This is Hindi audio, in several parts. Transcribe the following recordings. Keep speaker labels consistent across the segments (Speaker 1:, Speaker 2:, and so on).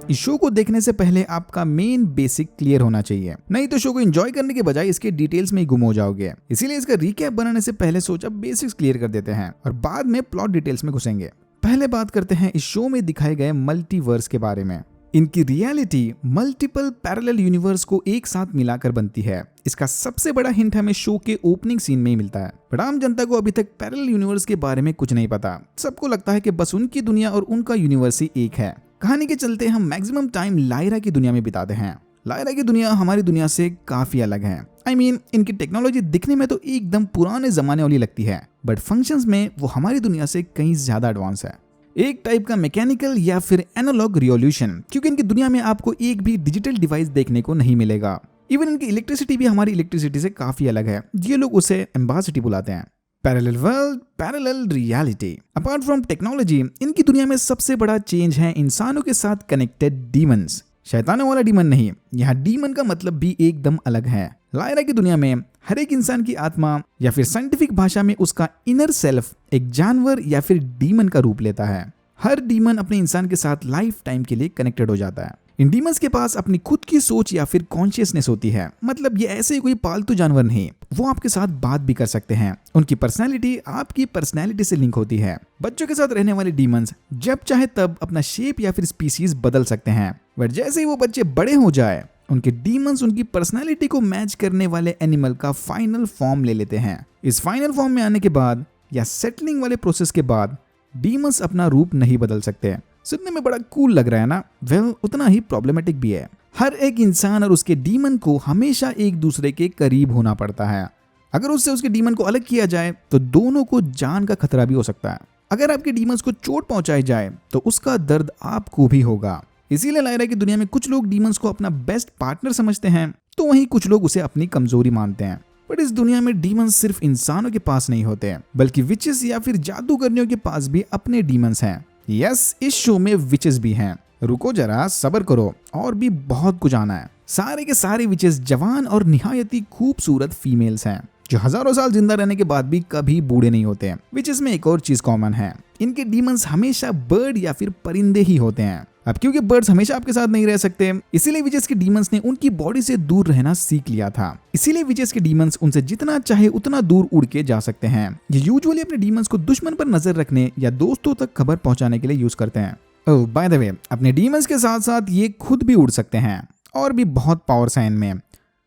Speaker 1: इस शो को देखने से पहले आपका मेन बेसिक क्लियर होना चाहिए, नहीं तो शो को एंजॉय करने के बजाय इसके डिटेल्स में ही गुम हो जाओगे। इसीलिए इसका रिकैप बनाने से पहले सोचा बेसिक्स क्लियर कर देते हैं और बाद में प्लॉट डिटेल्स में घुसेंगे। पहले बात करते हैं इस शो में दिखाए गए मल्टीवर्स के बारे में। इनकी रियलिटी मल्टीपल पैरेलल यूनिवर्स को एक साथ मिलाकर बनती है। इसका सबसे बड़ा हिंट हमें शो के ओपनिंग सीन में ही मिलता है। बट आम जनता को अभी तक पैरेलल यूनिवर्स के बारे में कुछ नहीं पता। सबको लगता है कि बस उनकी दुनिया और उनका यूनिवर्स ही एक है। कहानी के चलते हम मैक्सिमम टाइम लायरा की दुनिया में बिताते हैं। लायरा की दुनिया हमारी दुनिया से काफी अलग है। इनकी टेक्नोलॉजी दिखने में तो एकदम पुराने जमाने वाली लगती है, बट फंक्शंस में वो हमारी दुनिया से कहीं ज्यादा एडवांस है। एक टाइप का मैकेनिकल या फिर एनालॉग रिवॉल्यूशन, क्योंकि इनकी दुनिया में आपको एक भी डिजिटल डिवाइस देखने को नहीं मिलेगा। इवन इनकी इलेक्ट्रिसिटी भी हमारी इलेक्ट्रिसिटी से काफी अलग है। ये लोग उसे एम्बासिटी बुलाते हैं। Parallel world, parallel reality. Apart from technology, इनकी दुनिया में सबसे बड़ा चेंज है इंसानों के साथ कनेक्टेड डीमंस। शैतानों वाला डीमन नहीं, यहाँ डीमन का मतलब भी एकदम अलग है। लायरा की दुनिया में हर एक इंसान की आत्मा या फिर साइंटिफिक भाषा में उसका इनर सेल्फ एक जानवर या फिर डीमन का रूप लेता है। हर डीमन अपने इंसान के साथ लाइफ टाइम के लिए कनेक्टेड हो जाता है। इन डीमंस के पास अपनी खुद की सोच या फिर कॉन्शियसनेस होती है। मतलब ये ऐसे ही कोई पालतू जानवर नहीं, वो आपके साथ बात भी कर सकते हैं। उनकी पर्सनैलिटी आपकी पर्सनैलिटी से लिंक होती है। बच्चों के साथ रहने वाले डीमंस जब चाहे तब अपना शेप या फिर स्पीसीज बदल सकते हैं। बट जैसे ही वो बच्चे बड़े हो जाए, उनके डीमंस उनकी पर्सनैलिटी को मैच करने वाले एनिमल का फाइनल फॉर्म ले लेते हैं। इस फाइनल फॉर्म में आने के बाद या सेटलिंग वाले प्रोसेस के बाद डीमंस अपना रूप नहीं बदल सकते। सुनने में बड़ा कूल लग रहा है ना? वेल, उतना ही प्रॉब्लमेटिक भी है। हर एक इंसान और उसके डीमन को हमेशा एक दूसरे के करीब होना पड़ता है। अगर उससे उसके डीमन को अलग किया जाए तो दोनों को जान का खतरा भी हो सकता है। अगर आपके डीमंस को चोट पहुंचाई जाए तो उसका दर्द आपको भी होगा। इसीलिए लायरा की दुनिया में कुछ लोग डीमंस को अपना बेस्ट पार्टनर समझते हैं, तो वहीं कुछ लोग उसे अपनी कमजोरी मानते हैं। बट इस दुनिया में डीमंस सिर्फ इंसानों के पास नहीं होते, बल्कि विचेस या फिर जादूगरनियों के पास भी अपने डीमंस हैं। यस, इस शो में विचेस भी हैं। रुको जरा, सब्र करो, और भी बहुत कुछ आना है। सारे के सारे विचेस जवान और निहायती खूबसूरत फीमेल्स हैं, जो हजारों साल जिंदा रहने के बाद भी कभी बूढ़े नहीं होते। विचेस में एक और चीज कॉमन है, इनके डीमंस हमेशा बर्ड या फिर परिंदे ही होते हैं। अब क्योंकि बर्ड्स हमेशा आपके साथ नहीं रह सकते, इसीलिए विचेस के डीमंस ने उनकी बॉडी से दूर रहना सीख लिया था। इसीलिए विचेस के डीमंस उनसे जितना चाहे उतना दूर उड़ के जा सकते हैं। ये यूजुअली अपने डीमंस को दुश्मन पर नजर रखने या दोस्तों तक खबर पहुंचाने के लिए यूज करते हैं। ओह बाय द वे, अपने डीमंस के साथ साथ ये खुद भी उड़ सकते हैं। और भी बहुत पावर्स हैं इनमें।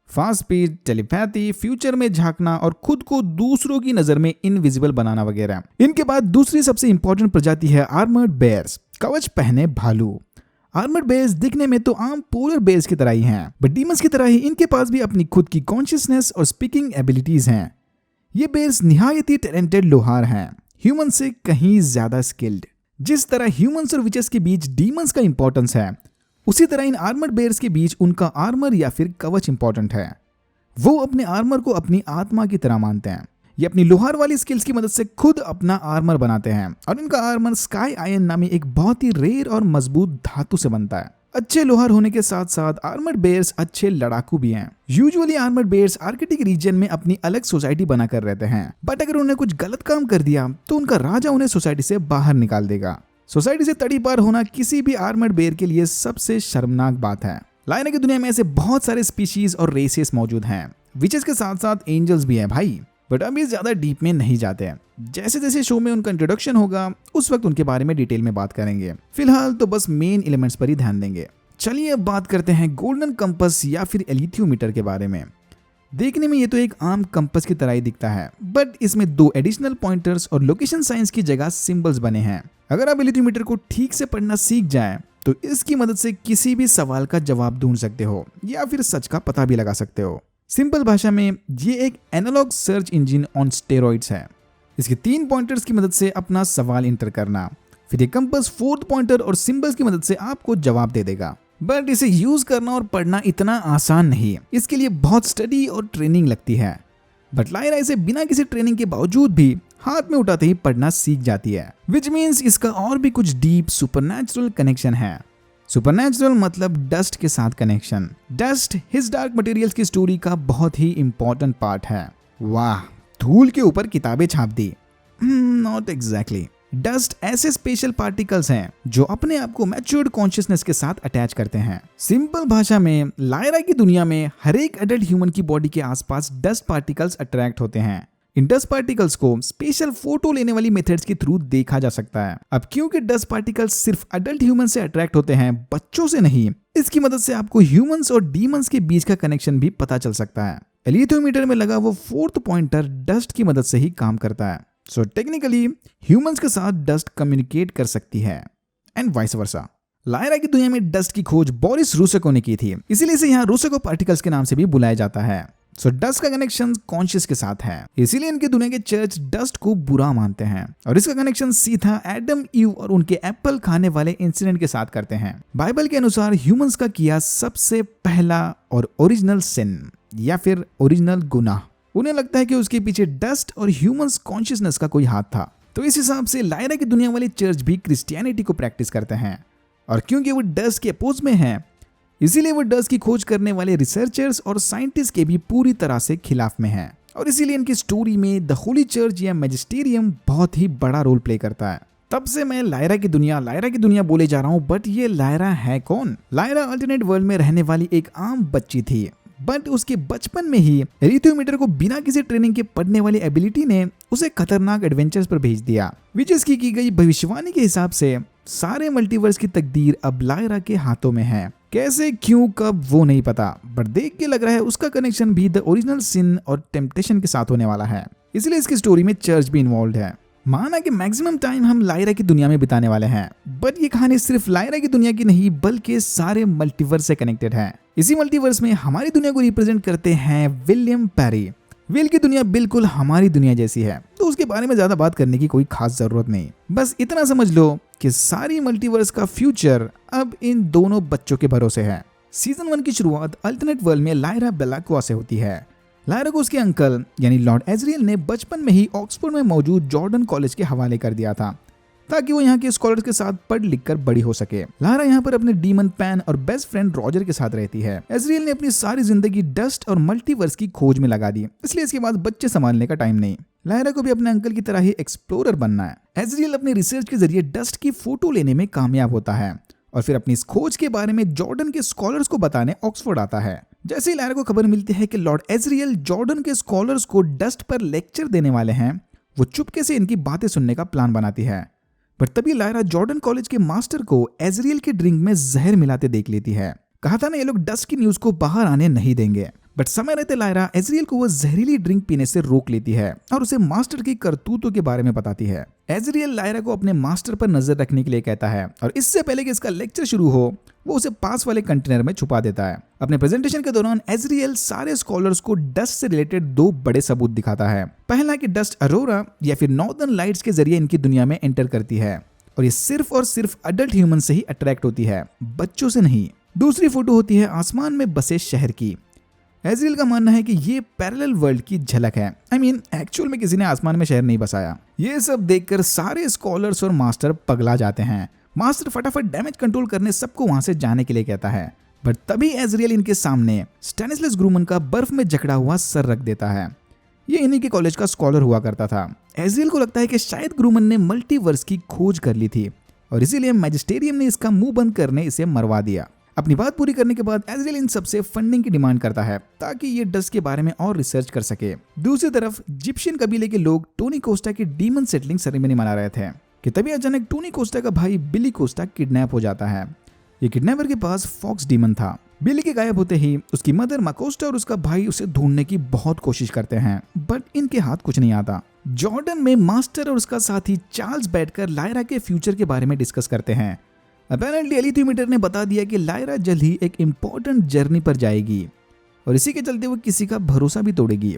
Speaker 1: फास्ट स्पीड, टेलीपैथी, फ्यूचर में झांकना और खुद को दूसरों की नजर में इनविजिबल बनाना वगैरह। इनके बाद दूसरी सबसे इंपॉर्टेंट प्रजाति है आर्मर्ड बेयर्स, कवच पहने भालू। आर्मर्ड बेयर्स दिखने में तो आम पोलर बेयर्स की तरह ही हैं, बट डीमंस की तरह ही इनके पास भी अपनी खुद की कॉन्शियसनेस और स्पीकिंग एबिलिटीज हैं। ये बेयर्स निहायती टैलेंटेड लोहार हैं, ह्यूमन से कहीं ज्यादा स्किल्ड। जिस तरह ह्यूमंस और विचेस के बीच डीमंस का इंपॉर्टेंस है, उसी तरह इन आर्मर्ड बेयर्स के बीच उनका आर्मर या फिर कवच इंपॉर्टेंट है। वो अपने आर्मर को अपनी आत्मा की तरह मानते हैं। ये अपनी लोहार वाली स्किल्स की मदद से खुद अपना आर्मर बनाते हैं, और इनका आर्मर स्काई आयन नामी एक बहुत ही रेयर और मजबूत धातु से बनता है। अच्छे लोहार होने के साथ साथ आर्मर्ड बेयर्स अच्छे लड़ाकू भी हैं। Usually armoured bears Arctic region में अपनी अलग सोसाइटी बनाकर रहते हैं, बट अगर उन्हें कुछ गलत काम कर दिया तो उनका राजा उन्हें सोसाइटी से बाहर निकाल देगा। सोसाइटी से तड़ी पार होना किसी भी आर्मर्ड बेयर के लिए सबसे शर्मनाक बात है। लायरा की दुनिया में ऐसे बहुत सारे स्पीशीज और रेसेस मौजूद हैं। विचेस के साथ साथ एंजल्स भी हैं भाई, बट अभी ज्यादा डीप में नहीं जाते हैं। जैसे जैसे शो में उनका इंट्रोडक्शन होगा उस वक्त उनके बारे में डिटेल में बात करेंगे। फिलहाल तो बस मेन एलिमेंट्स पर ही ध्यान देंगे। चलिए अब बात करते हैं गोल्डन कंपस या फिर एलिथियोमीटर के बारे में। देखने में ये तो एक आम कंपस की तरह ही दिखता है, बट इसमें 2 एडिशनल पॉइंटर्स और लोकेशन साइंस की जगह सिंबल्स बने हैं। अगर आप एलिथियोमीटर को ठीक से पढ़ना सीख जाएं तो इसकी मदद से किसी भी सवाल का जवाब ढूंढ सकते हो या फिर सच का पता भी लगा सकते हो। सिंपल भाषा में ये एक analogue search engine on steroids है। इसके 3 पॉइंटर्स की मदद से अपना सवाल इंटर करना, फिर ये कंपास 4th पॉइंटर और सिंबल्स की मदद से आपको जवाब दे देगा। बट इसे यूज करना और पढ़ना इतना आसान नहीं है, इसके लिए बहुत स्टडी और ट्रेनिंग लगती है। बट लायरा इसे बिना किसी ट्रेनिंग के बावजूद भी हाथ में उठाते ही पढ़ना सीख जाती है, विच मीन्स इसका और भी कुछ डीप सुपरनैचुरल कनेक्शन है। सुपरनैचुरल मतलब डस्ट के साथ connection. Dust his dark materials की स्टोरी का बहुत ही इंपॉर्टेंट पार्ट है। वाह, धूल के ऊपर किताबें छाप दी। Not exactly. डस्ट ऐसे स्पेशल पार्टिकल्स हैं जो अपने आप को मैच्योर्ड कॉन्शियसनेस के साथ अटैच करते हैं। सिंपल भाषा में लायरा की दुनिया में हर एक एडल्ट ह्यूमन की बॉडी के आसपास डस्ट पार्टिकल्स अट्रैक्ट होते हैं। इन डस्ट पार्टिकल्स को स्पेशल फोटो लेने वाली मेथड्स के थ्रू देखा जा सकता है। अब क्योंकि डस्ट पार्टिकल्स सिर्फ अडल्ट ह्यूमन से अट्रैक्ट होते हैं, बच्चों से नहीं, इसकी मदद से आपको ह्यूमंस और डीमंस के बीच का कनेक्शन भी पता चल सकता है। एलिथोमीटर में लगा वो फोर्थ पॉइंटर डस्ट की मदद से ही काम करता है। सो टेक्निकली ह्यूमंस के साथ डस्ट कम्युनिकेट कर सकती है एंड वाइस वर्सा। लायरा की दुनिया में डस्ट की खोज बोरिस रूसेको ने की थी, इसीलिए इसे यहाँ रूसेको पार्टिकल्स के नाम से भी बुलाया जाता है। सो डस्ट का कनेक्शन कॉन्शियस के साथ है, इसीलिए इनकी दुनिया के चर्च डस्ट को बुरा मानते हैं और इसका कनेक्शन सीधा एडम ईव और उनके एप्पल खाने वाले इंसिडेंट के साथ करते हैं। बाइबल के अनुसार ह्यूमंस का किया सबसे पहला और ओरिजिनल सिन या फिर ओरिजिनल गुनाह, उन्हें लगता है कि उसके पीछे डस्ट और ह्यूमंस कॉन्शियसनेस का कोई हाथ था। तो इस हिसाब से लायरा की दुनिया वाले चर्च भी क्रिश्चियनिटी को प्रैक्टिस करते हैं और क्योंकि वो डस्ट के अपोज में है, इसीलिए वो डस्ट की खोज करने वाले रिसर्चर्स और साइंटिस्ट के भी पूरी तरह से खिलाफ में हैं और इसीलिए इनकी स्टोरी में द होली चर्च या मैजिस्टेरियम बहुत ही बड़ा रोल प्ले करता है। तब से मैं लायरा की दुनिया बोले जा रहा हूँ, बट ये लायरा है कौन? लायरा अल्टरनेट वर्ल्ड में रहने वाली एक आम बच्ची थी, बट उसके बचपन में ही एरिथोमीटर को बिना किसी ट्रेनिंग के पढ़ने वाली एबिलिटी ने उसे खतरनाक एडवेंचर्स पर भेज दिया। विचेस की गई भविष्यवाणी के हिसाब से सारे मल्टीवर्स की तकदीर अब लायरा के हाथों में है। कैसे, क्यों, कब, वो नहीं पता, बट देख के लग रहा है उसका कनेक्शन भी द ओरिजिनल सिन और टेम्पटेशन के साथ होने वाला है, इसलिए इसकी स्टोरी में चर्च भी इन्वॉल्व है। माना कि मैक्सिमम टाइम हम लायरा की दुनिया में बिताने वाले हैं, बट ये कहानी सिर्फ लायरा की दुनिया की नहीं बल्कि सारे मल्टीवर्स से कनेक्टेड है। इसी मल्टीवर्स में हमारी दुनिया को रिप्रेजेंट करते हैं विलियम पेरी। विल की दुनिया बिल्कुल हमारी दुनिया जैसी है, तो उसके बारे में ज्यादा बात करने की कोई खास जरूरत नहीं। बस इतना समझ लो कि सारी मल्टीवर्स का फ्यूचर अब इन दोनों बच्चों के भरोसे है। सीजन 1 की शुरुआत अल्टरनेट वर्ल्ड में लायरा बेलाक्वा से होती है। लायरा को उसके अंकल यानी लॉर्ड एजरियल ने बचपन में ही ऑक्सफोर्ड में मौजूद जॉर्डन कॉलेज के हवाले कर दिया था ताकि वो यहाँ के स्कॉलर्स के साथ पढ़ लिख कर बड़ी हो सके। लायरा यहाँ पर अपने डीमन पैन और बेस्ट फ्रेंड रॉजर के साथ रहती है। एजरियल ने अपनी सारी जिंदगी डस्ट और मल्टीवर्स की खोज में लगा दी, इसलिए इसके बाद बच्चे संभालने का टाइम नहीं। लायरा को भी अपने अंकल की तरह ही एक्सप्लोरर बनना है। एजरियल अपनी रिसर्च के जरिए डस्ट की फोटो लेने में कामयाब होता है और फिर अपनी इस खोज के बारे में जॉर्डन के स्कॉलर्स को बताने ऑक्सफोर्ड आता है। जैसे ही लायरा को खबर मिलती है कि लॉर्ड एजरियल जॉर्डन के स्कॉलर्स को डस्ट पर लेक्चर देने वाले हैं, वो चुपके से इनकी बातें सुनने का प्लान बनाती है। पर तभी लायरा जॉर्डन कॉलेज के मास्टर को एजरियल के ड्रिंक में जहर मिलाते देख लेती है। कहा था ना ये लोग डस्ट की न्यूज को बाहर आने नहीं देंगे, बट समय रहते लायरा एजरियल को वो जहरीली ड्रिंक पीने से रोक लेती है और उसे मास्टर की करतूतों के बारे में बताती है। एजरियल लायरा को अपने मास्टर पर नजर रखने के लिए कहता है और इससे पहले कि इसका लेक्चर शुरू हो वो उसे पास वाले कंटेनर में छुपा देता है। अपने प्रेजेंटेशन के दौरान एजरियल सारे स्कॉलर्स को डस्ट से रिलेटेड 2 बड़े सबूत दिखाता है। पहला कि डस्ट अरोरा या फिर नॉर्दर्न लाइट्स के जरिए इनकी दुनिया में एंटर करती है और ये सिर्फ और सिर्फ अडल्ट ह्यूमन से ही अट्रैक्ट होती है, बच्चों से नहीं। दूसरी फोटो होती है आसमान में बसे शहर की। एजरियल का मानना है कि ये पैरेलल वर्ल्ड की झलक है। एक्चुअल में किसी ने आसमान में शहर नहीं बसाया। ये सब देखकर सारे स्कॉलर्स और मास्टर पगला जाते हैं। मास्टर फटाफट डैमेज कंट्रोल करने सबको वहां से जाने के लिए कहता है, बट तभी एजरियल इनके सामने स्टैनिस्लस ग्रूमन का बर्फ में जकड़ा हुआ सर रख देता है। ये इन्हीं के कॉलेज का स्कॉलर हुआ करता था। एजरियल को लगता है कि शायद ग्रूमन ने मल्टीवर्स की खोज कर ली थी और इसीलिए मैजिस्टेरियम ने इसका मुंह बंद करने इसे मरवा दिया। अपनी बात पूरी करने के बाद एजरियल इन सबसे फंडिंग की डिमांड करता है ताकि ये डस्ट के बारे में और रिसर्च कर सके। दूसरी तरफ जिप्शियन कबीले के लोग टोनी कोस्टा की डीमन सेटलिंग सेरेमनी मना रहे थे कि तभी अचानक टोनी कोस्टा का भाई बिली कोस्टा किडनैप हो जाता है। ये किडनैपर के पास फॉक्स डीमन था। बिली के गायब होते ही उसकी मदर माकोस्टा और उसका भाई उसे ढूंढने की बहुत कोशिश करते हैं, बट इनके हाथ कुछ नहीं आता। जॉर्डन में मास्टर और उसका साथी चार्ल्स बैठकर लायरा के फ्यूचर के बारे में डिस्कस करते हैं। अपेरेंटली एलिथोमीटर ने बता दिया कि लायरा जल्द ही एक इम्पोर्टेंट जर्नी पर जाएगी और इसी के चलते वो किसी का भरोसा भी तोड़ेगी।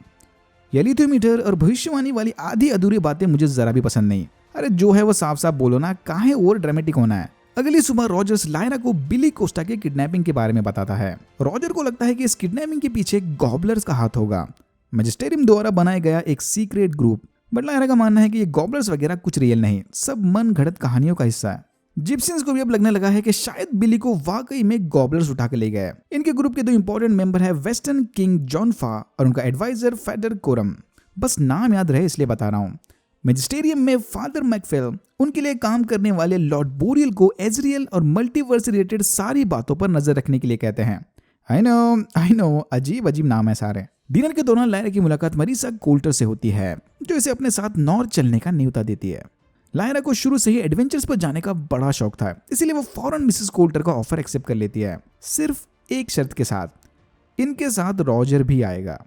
Speaker 1: एलिथोमीटर और भविष्यवाणी वाली आधी अधूरी बातें मुझे जरा भी पसंद नहीं। अरे जो है वो साफ साफ बोलो ना, काहे ओवर ड्रामेटिक होना है। अगली सुबह रॉजर्स लायरा को बिली कोस्टा के किडनैपिंग के बारे में बताता है। रॉजर को लगता है कि इस किडनैपिंग के पीछे गॉबलर्स का हाथ होगा, मैजिस्टेरियम द्वारा बनाया गया एक सीक्रेट ग्रुप। बट लायरा का मानना है कि ये गॉबलर्स वगैरह कुछ रियल नहीं, सब मन घड़त कहानियों का हिस्सा है। जिप्सियंस को भी अब लगने लगा है कि शायद बिली को वाकई में गॉबलर्स उठा के ले गए। इनके ग्रुप के 2 इंपॉर्टेंट मेंबर है वेस्टर्न किंग जॉनफा और उनका एडवाइजर फेडर कोरम। बस नाम याद रहे इसलिए बता रहा हूँ। मैजिस्टेरियम में फादर मैकफेल उनके लिए काम करने वाले लॉर्ड बोरियल को एजरियल और मल्टीवर्स रिलेटेड सारी बातों पर नजर रखने के लिए कहते हैं। आई नो, अजीब अजीब नाम है सारे। डिनर के दौरान लायरा की मुलाकात मरीसा कोल्टर से होती है, जो इसे अपने साथ नॉर्थ चलने का न्योता देती है। लायरा को शुरू से ही एडवेंचर्स पर जाने का बड़ा शौक था, इसीलिए वो फौरन मिसेस कोल्टर का ऑफर एक्सेप्ट कर लेती है, सिर्फ एक शर्त के साथ, इनके साथ रॉजर भी आएगा।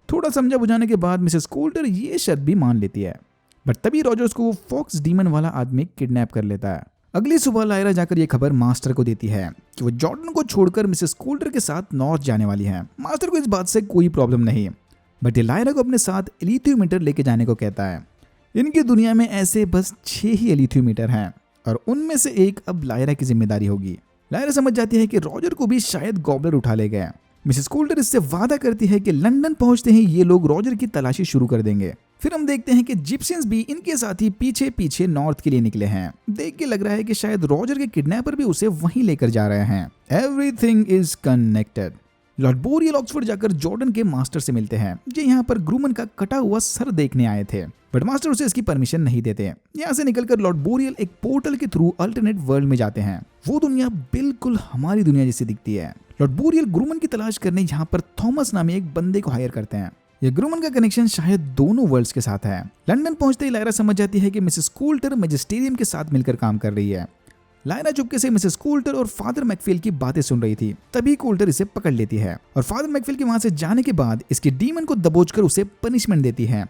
Speaker 1: थोड़ा समझा बुझाने के बाद मिसेस कोल्टर ये शर्त भी मान लेती है, बट तभी रॉजर्स को वो फॉक्स डीमन वाला आदमी किडनैप कर लेता है। अगली सुबह लायरा जाकर ये खबर मास्टर को देती है कि वो जॉर्डन को छोड़कर मिसेस कोल्टर के साथ नॉर्थ जाने वाली है। मास्टर को इस बात से कोई प्रॉब्लम नहीं, बट ये लायरा को अपने साथ एलिथियोमीटर लेके जाने को कहता है। इनकी दुनिया में ऐसे बस 6 ही एलिथियोमीटर हैं और उनमें से एक अब लायरा की जिम्मेदारी होगी। लायरा समझ जाती है कि रॉजर को भी शायद गॉबलर उठा ले गए। मिसेस कोल्टर इससे वादा करती है कि लंदन पहुंचते ही ये लोग रॉजर की तलाशी शुरू कर देंगे। फिर हम देखते हैं कि जिप्सियंस भी इनके साथ ही पीछे पीछे नॉर्थ के लिए निकले हैं। देख के लग रहा है कि शायद रॉजर के किडनैपर भी उसे वहीं लेकर जा रहे हैं। Everything is connected. Lord boreal Oxford जाकर जॉर्डन के मास्टर से मिलते हैं, जो यहाँ पर ग्रूमन का कटा हुआ सर देखने आए थे, बट मास्टर उसे इसकी परमिशन नहीं देते। यहाँ से निकलकर लॉर्ड बोरियल एक पोर्टल के थ्रू अल्टरनेट वर्ल्ड में जाते हैं। वो दुनिया बिल्कुल हमारी दुनिया जैसी दिखती है। लॉर्ड बोरियल ग्रूमन की तलाश करने यहाँ पर थॉमस नामी एक बंदे को हायर करते हैं। ये ग्रूमन का कनेक्शन शायद दोनों वर्ल्ड्स के साथ है। लंदन पहुंचते ही लायरा समझ जाती है कि मिसेस कोल्टर मैजिस्टेरियम के साथ मिलकर काम कर रही है। लायरा चुपके से मिसेस कोल्टर और फादर मैकफील की बातें सुन रही थी, तभी कोल्टर इसे पकड़ लेती है और फादर मैकफील के वहां से जाने के बाद इसके डीमन को दबोचकर उसे पनिशमेंट देती है।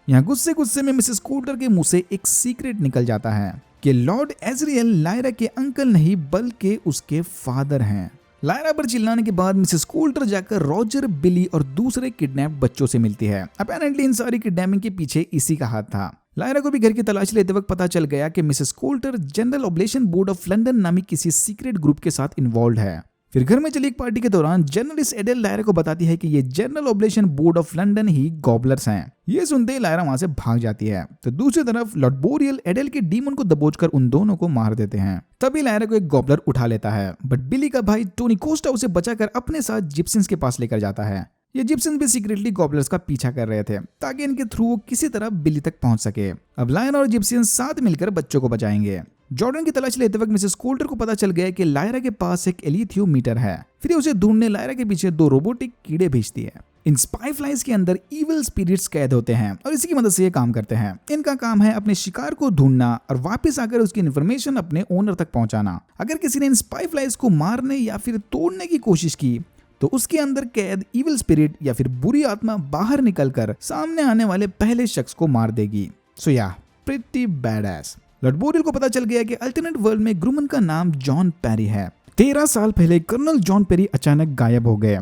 Speaker 1: यहाँ गुस्से में मिसेस कोल्टर के मुंह से एक सीक्रेट निकल जाता है कि लॉर्ड एजरियल लायरा के अंकल नहीं बल्कि उसके फादर हैं। लायरा पर चिल्लाने के बाद मिसेस कोल्टर जाकर रॉजर, बिली और दूसरे किडनैप बच्चों से मिलती है। अपेरेंटली इन सारी किडनैपिंग के पीछे इसी का हाथ था। लायरा को भी घर की तलाशी लेते वक्त पता चल गया कि Mrs Coulter general oblation board of London नामी किसी सीक्रेट ग्रुप के साथ इन्वॉल्व है। फिर घर में चली एक पार्टी के दौरान जर्नलिस्ट एडेल लायरा को बताती है कि ये general oblation board of London ही गॉबलर्स हैं। ये सुनते ही लायरा वहां से भाग जाती है, तो दूसरी तरफ लॉर्ड बोरियल एडेल के डीमन को दबोचकर उन दोनों को मार देते हैं। तभी लायरा को एक गॉबलर उठा लेता है, बट बिली का भाई टोनी कोस्टा उसे बचाकर अपने साथ जिप्सियंस के पास लेकर जाता है। ये जिप्सियंस भी सीक्रेटली गॉबलर्स का पीछा कर रहे थे ताकि इनके थ्रू वो किसी तरह बिली तक पहुंच सके। अब लायरा और जिप्सियंस साथ मिलकर बच्चों को बचाएंगे। जॉर्डन की तलाश लेते वक्त मिसेस कोल्टर को पता चल गया कि लायरा के पास एक एलिथियोमीटर है। फिर उसे ढूंढने लायरा के पीछे 2 रोबोटिक कीड़े भेजती है। इन स्पाई फ्लाइज के अंदर इविल स्पिरिट्स कैद होते हैं और इसी की मदद से ये काम करते हैं। इनका काम है अपने शिकार को ढूंढना और वापस आकर उसकी इन्फॉर्मेशन अपने ओनर तक पहुंचाना। अगर किसी ने इन स्पाई फ्लाइज को मारने या फिर तोड़ने की कोशिश की तो उसके अंदर कैद इविल स्पिरिट या फिर बुरी आत्मा बाहर निकलकर सामने आने वाले पहले शख्स को मार देगी। सो या प्रिटी बैडएस। लॉर्ड बोरियल को पता चल गया कि अल्टरनेट वर्ल्ड में ग्रूमन का नाम जॉन पेरी है। 13 साल पहले कर्नल जॉन पेरी अचानक गायब हो गए।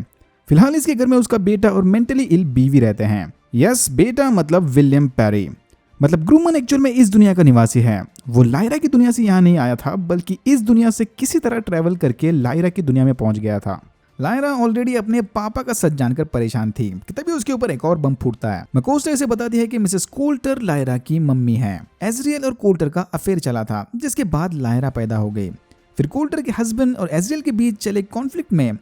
Speaker 1: फिलहाल इसके घर में उसका बेटा और मेंटली इल बीवी रहते हैं। यस, बेटा मतलब विलियम पेरी। मतलब ग्रूमन एक्चुअल में इस दुनिया का निवासी है। वो लायरा की दुनिया से यहाँ नहीं आया था, बल्कि इस दुनिया से किसी तरह ट्रेवल करके लायरा की दुनिया में पहुंच गया था। लायरा ऑलरेडी अपने पापा का सच जानकर परेशान थी कि तभी उसके ऊपर एक और बम फूटता है। मकोस्टा इसे बताती है कि मिसेस कोल्टर लायरा की मम्मी है। एजरियल और कोल्टर का अफेयर चला था, जिसके बाद लायरा पैदा हो गई। फिर कोल्टर के हस्बैंड और एजरियल के बीच चले कॉन्फ्लिक्ट में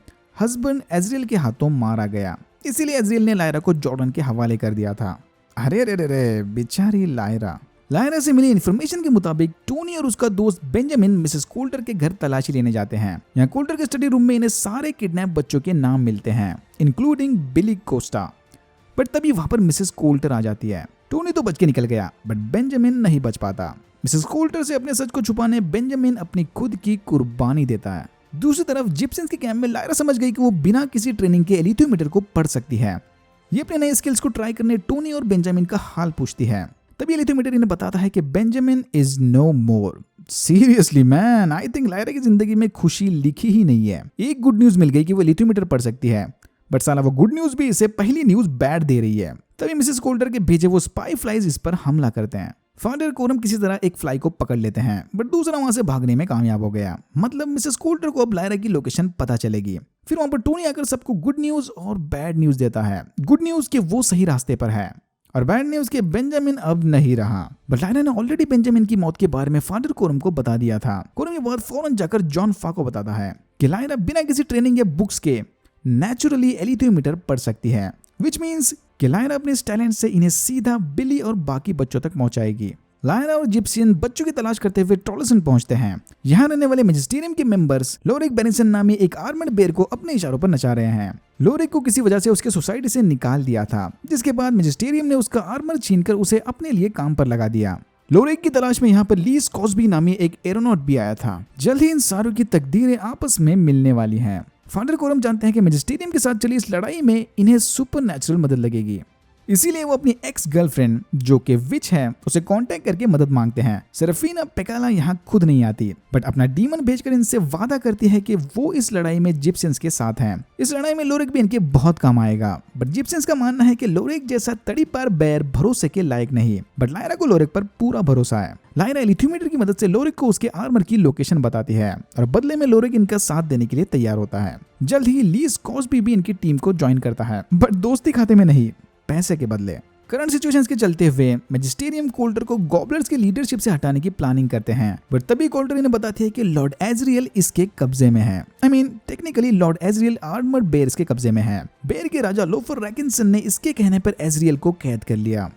Speaker 1: हस्बैंड एजरियल के हाथों मारा गया, इसीलिए एजरियल ने लायरा को जॉर्डन के हवाले कर दिया था। अरे बेचारी लायरा। लायरा से मिली इन्फॉर्मेशन के मुताबिक टोनी और उसका दोस्त बेंजामिन मिसेस कोल्टर के घर तलाशी लेने जाते हैं। यहाँ कोल्टर के स्टडी रूम में इन्हें सारे किडनैप बच्चों के नाम मिलते हैं, इंक्लूडिंग बिली कोस्टा। बट तभी वहां पर मिसेस कोल्टर आ जाती है। टोनी तो बच के निकल गया, बट बेंजामिन नहीं बच पाता। मिसेस कोल्टर से अपने सच को छुपाने बेंजामिन अपनी खुद की कुर्बानी देता है। दूसरी तरफ जिप्सियंस के कैंप में लायरा समझ गई कि वो बिना किसी ट्रेनिंग के एलिथियोमीटर को पढ़ सकती है। ये अपने नए स्किल्स को ट्राई करने टोनी और बेंजामिन का हाल पूछती है। तभी एलिथियोमीटर इन्हें बताता है कि Benjamin is no more. Seriously man, I think Lyra की जिंदगी में खुशी लिखी ही नहीं है। एक गुड न्यूज मिल गई कि वो एलिथियोमीटर पढ़ सकती है, बट साला वो गुड न्यूज भी इसे पहली न्यूज बैड दे रही है। तभी मिसेस कोल्टर के भेजे वो स्पाई फ्लाइज इस पर हमला करते हैं। फादर कोरम किसी तरह एक फ्लाई को पकड़ लेते हैं, बट दूसरा वहां से भागने में कामयाब हो गया। मतलब मिसेस कोल्टर को अब लायरा की लोकेशन पता चलेगी। फिर वहां पर टोनी आकर सबको गुड न्यूज और बैड न्यूज देता है। गुड न्यूज के वो सही रास्ते पर है और बैड न्यूज के बेंजामिन अब नहीं रहा। बट लायरा ने ऑलरेडी बेंजामिन की मौत के बारे में फादर कोरम को बता दिया था। कोरम ये बात फौरन जाकर जॉन फा को बताता है कि लायरा बिना किसी ट्रेनिंग या बुक्स के नेचुरली एलिथियोमीटर पढ़ सकती है, विच मीन्स कि लायरा अपने इस टैलेंट से इन्हें सीधा बिली और बाकी बच्चों तक पहुंचाएगी। लायरा और जिप्सियन बच्चों की तलाश करते हुए ट्रोलेसन पहुंचते हैं। यहाँ रहने वाले मैजिस्टेरियम के मेंबर्स लोरिक बेनिसन नामी एक आर्मर्ड बेर को अपने इशारों पर नचा रहे हैं। लोरिक को किसी वजह से उसके सोसाइटी से निकाल दिया था, जिसके बाद मैजिस्टेरियम ने उसका आर्मर छीनकर उसे अपने लिए काम पर लगा दिया। लोरिक की तलाश में यहाँ पर लीज कॉस्बी नामी एक एरोनॉट भी आया था। जल्द ही इन सारों की तकदीरें आपस में मिलने वाली हैं। फादर कोरम जानते हैं कि मैजिस्टेरियम के साथ चली इस लड़ाई में इन्हें सुपरनैचुरल मदद लगेगी, इसीलिए वो अपनी एक्स गर्लफ्रेंड जो कि विच है उसे कांटेक्ट करके मदद मांगते हैं। सेरेफिना पेकाला यहाँ खुद नहीं आती, बट अपना डीमन भेजकर इनसे वादा करती है कि वो इस लड़ाई में जिप्सियंस के साथ हैं। इस लड़ाई में लोरिक भी इनके बहुत काम आएगा, बट जिप्सियंस का मानना है कि लोरिक जैसा तड़ी पार बैर भरोसे के लायक नहीं, बट लायरा को लोरिक पर पूरा भरोसा है। लायरा एलिथ्योमीटर की मदद से लोरिक को उसके आर्मर की लोकेशन बताती है और बदले में लोरिक इनका साथ देने के लिए तैयार होता है। जल्द ही लीज कॉस्बी भी इनकी टीम को ज्वाइन करता है, बट दोस्ती खाते में नहीं, पैसे के बदले। करंट सिचुएशंस के चलते हुए मैजिस्टेरियम कोल्टर को गॉबलर्स की लीडरशिप से हटाने की प्लानिंग करते हैं, बट तभी कोल्टर इन्हें बताती है कि लॉर्ड एजरियल इसके कब्जे में है। टेक्निकली लॉर्ड एजरियल आर्मर्ड बेर्स के कब्जे में है। बेर के राजा लोफर रैकिंसन ने इसके कहने पर एजरियल को कैद कर लिया।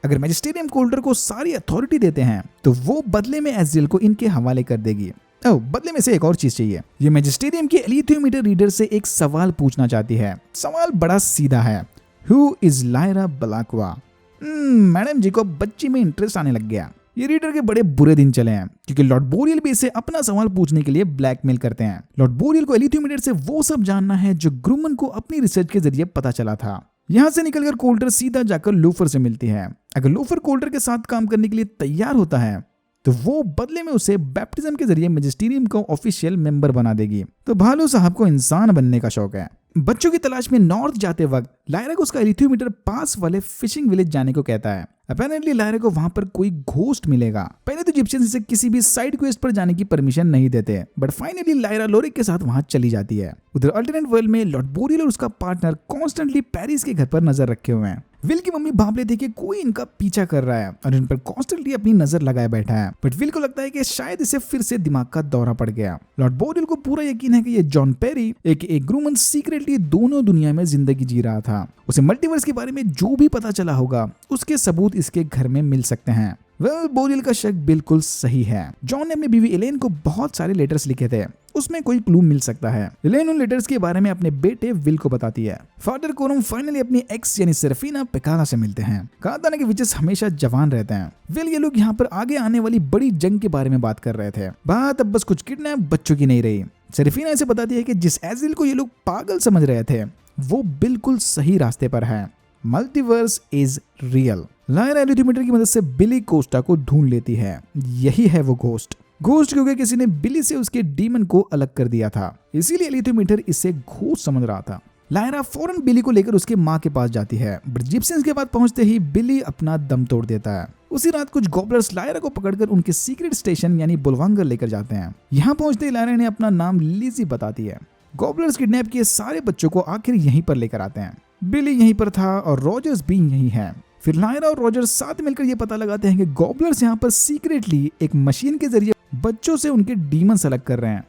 Speaker 1: अगर मैजिस्टेरियम कोल्टर को सारी अथॉरिटी देते हैं तो वो बदले में एजरियल को इनके हवाले कर देगी। बदले में से एक और चीज चाहिए। ये मैजिस्टेरियम के एलिथ्योमीटर रीडर से एक सवाल पूछना चाहती है। सवाल बड़ा सीधा है, Who is लायरा बलाकवा? मैडम जी को बच्ची में इंटरेस्ट आने लग गया। ये रीडर के बड़े बुरे दिन चले हैं, क्योंकि लॉर्ड बोरियल भी इसे अपना सवाल पूछने के लिए ब्लैकमेल करते हैं। लॉर्ड बोरियल को एलिथ्योमीटर से वो सब जानना है जो ग्रूमन को अपनी रिसर्च के जरिए पता चला था। यहाँ से निकलकर कोल्टर सीधा जाकर लूफर से मिलती है। अगर लूफर कोल्टर के साथ काम करने के लिए तैयार होता है तो वो बदले में उसे बैप्टिज्म के जरिए मैजिस्टेरियम को ऑफिशियल मेंबर बना देगी। तो भालू साहब को इंसान बनने का शौक है। बच्चों की तलाश में नॉर्थ जाते वक्त लायरा को उसका एलिथ्योमीटर पास वाले फिशिंग विलेज जाने को कहता है। अपेरेंटली लायरा को वहां पर कोई घोस्ट मिलेगा। पहले तो जिप्सियंस इसे किसी भी साइड क्वेस्ट पर जाने की परमिशन नहीं देते, बट फाइनली लायरा लोरिक के साथ वहां चली जाती है। उधर अल्टरनेट वर्ल्ड में लॉर्ड बोरियल और उसका पार्टनर कॉन्स्टेंटली पेरिस के घर पर नजर रखे हुए हैं। विल की मम्मी भाप लेती है कि कोई इनका पीछा कर रहा है और इन पर कॉन्स्टेंटली अपनी नजर लगाए बैठा है, बट विल को लगता है कि शायद इसे फिर से दिमाग का दौरा पड़ गया। लॉर्ड बोरियल को पूरा यकीन है कि ये जॉन पेरी एक ग्रूमन सीक्रेटली दोनों दुनिया में जिंदगी जी रहा था। उसे मल्टीवर्स के बारे में जो भी पता चला होगा उसके सबूत इसके घर में मिल सकते हैं। बोरियल का शक बिल्कुल सही है। जॉन ने अपनी बीवी एलेन को बहुत सारे लेटर्स लिखे थे, उसमें कोई क्लू मिल सकता है। एलेन उन लेटर्स के बारे में अपने बेटे विल को बताती है। फादर कोरम फाइनली अपनी एक्स यानी सेरेफिना पेकाला से मिलते हैं। कहा था ना कि विचेस हमेशा जवान रहते हैं। विल ये लोग यहाँ पर आगे आने वाली बड़ी जंग के बारे में बात कर रहे थे। बात अब बस कुछ किडनैप बच्चों की नहीं रही। सेरेफिना इसे बताती है कि जिस एजरियल को ये लोग पागल समझ रहे थे वो बिल्कुल सही रास्ते पर है। Multiverse is real. लायरा एलिथ्योमीटर की मदद से बिली कोस्टा को ढूंढ लेती है। यही है वो घोस्ट क्योंकि किसी ने बिली से उसके डीमन को अलग कर दिया था, इसीलिए एलिथ्योमीटर इसे घोस्ट समझ रहा था। लायरा फौरन बिली को लेकर उसके माँ के पास जाती है, बट जिप्सियंस के पास पहुंचते ही बिली अपना दम तोड़ देता है। उसी रात कुछ गॉबलर्स लायरा को पकड़कर उनके सीक्रेट स्टेशन यानी बुलवांगर लेकर जाते हैं। यहाँ पहुंचते ही लायरा ने अपना नाम लिजी बताती है। गॉबलर्स किडनैप किए सारे बच्चों को आखिर यहीं पर लेकर आते हैं। बिली यहीं पर था और रॉजर्स भी यहीं है। फिर लायरा और रॉजर्स साथ मिलकर ये पता लगाते हैं कि गॉबलर्स यहाँ पर सीक्रेटली एक मशीन के जरिए बच्चों से उनके डीमंस अलग कर रहे हैं।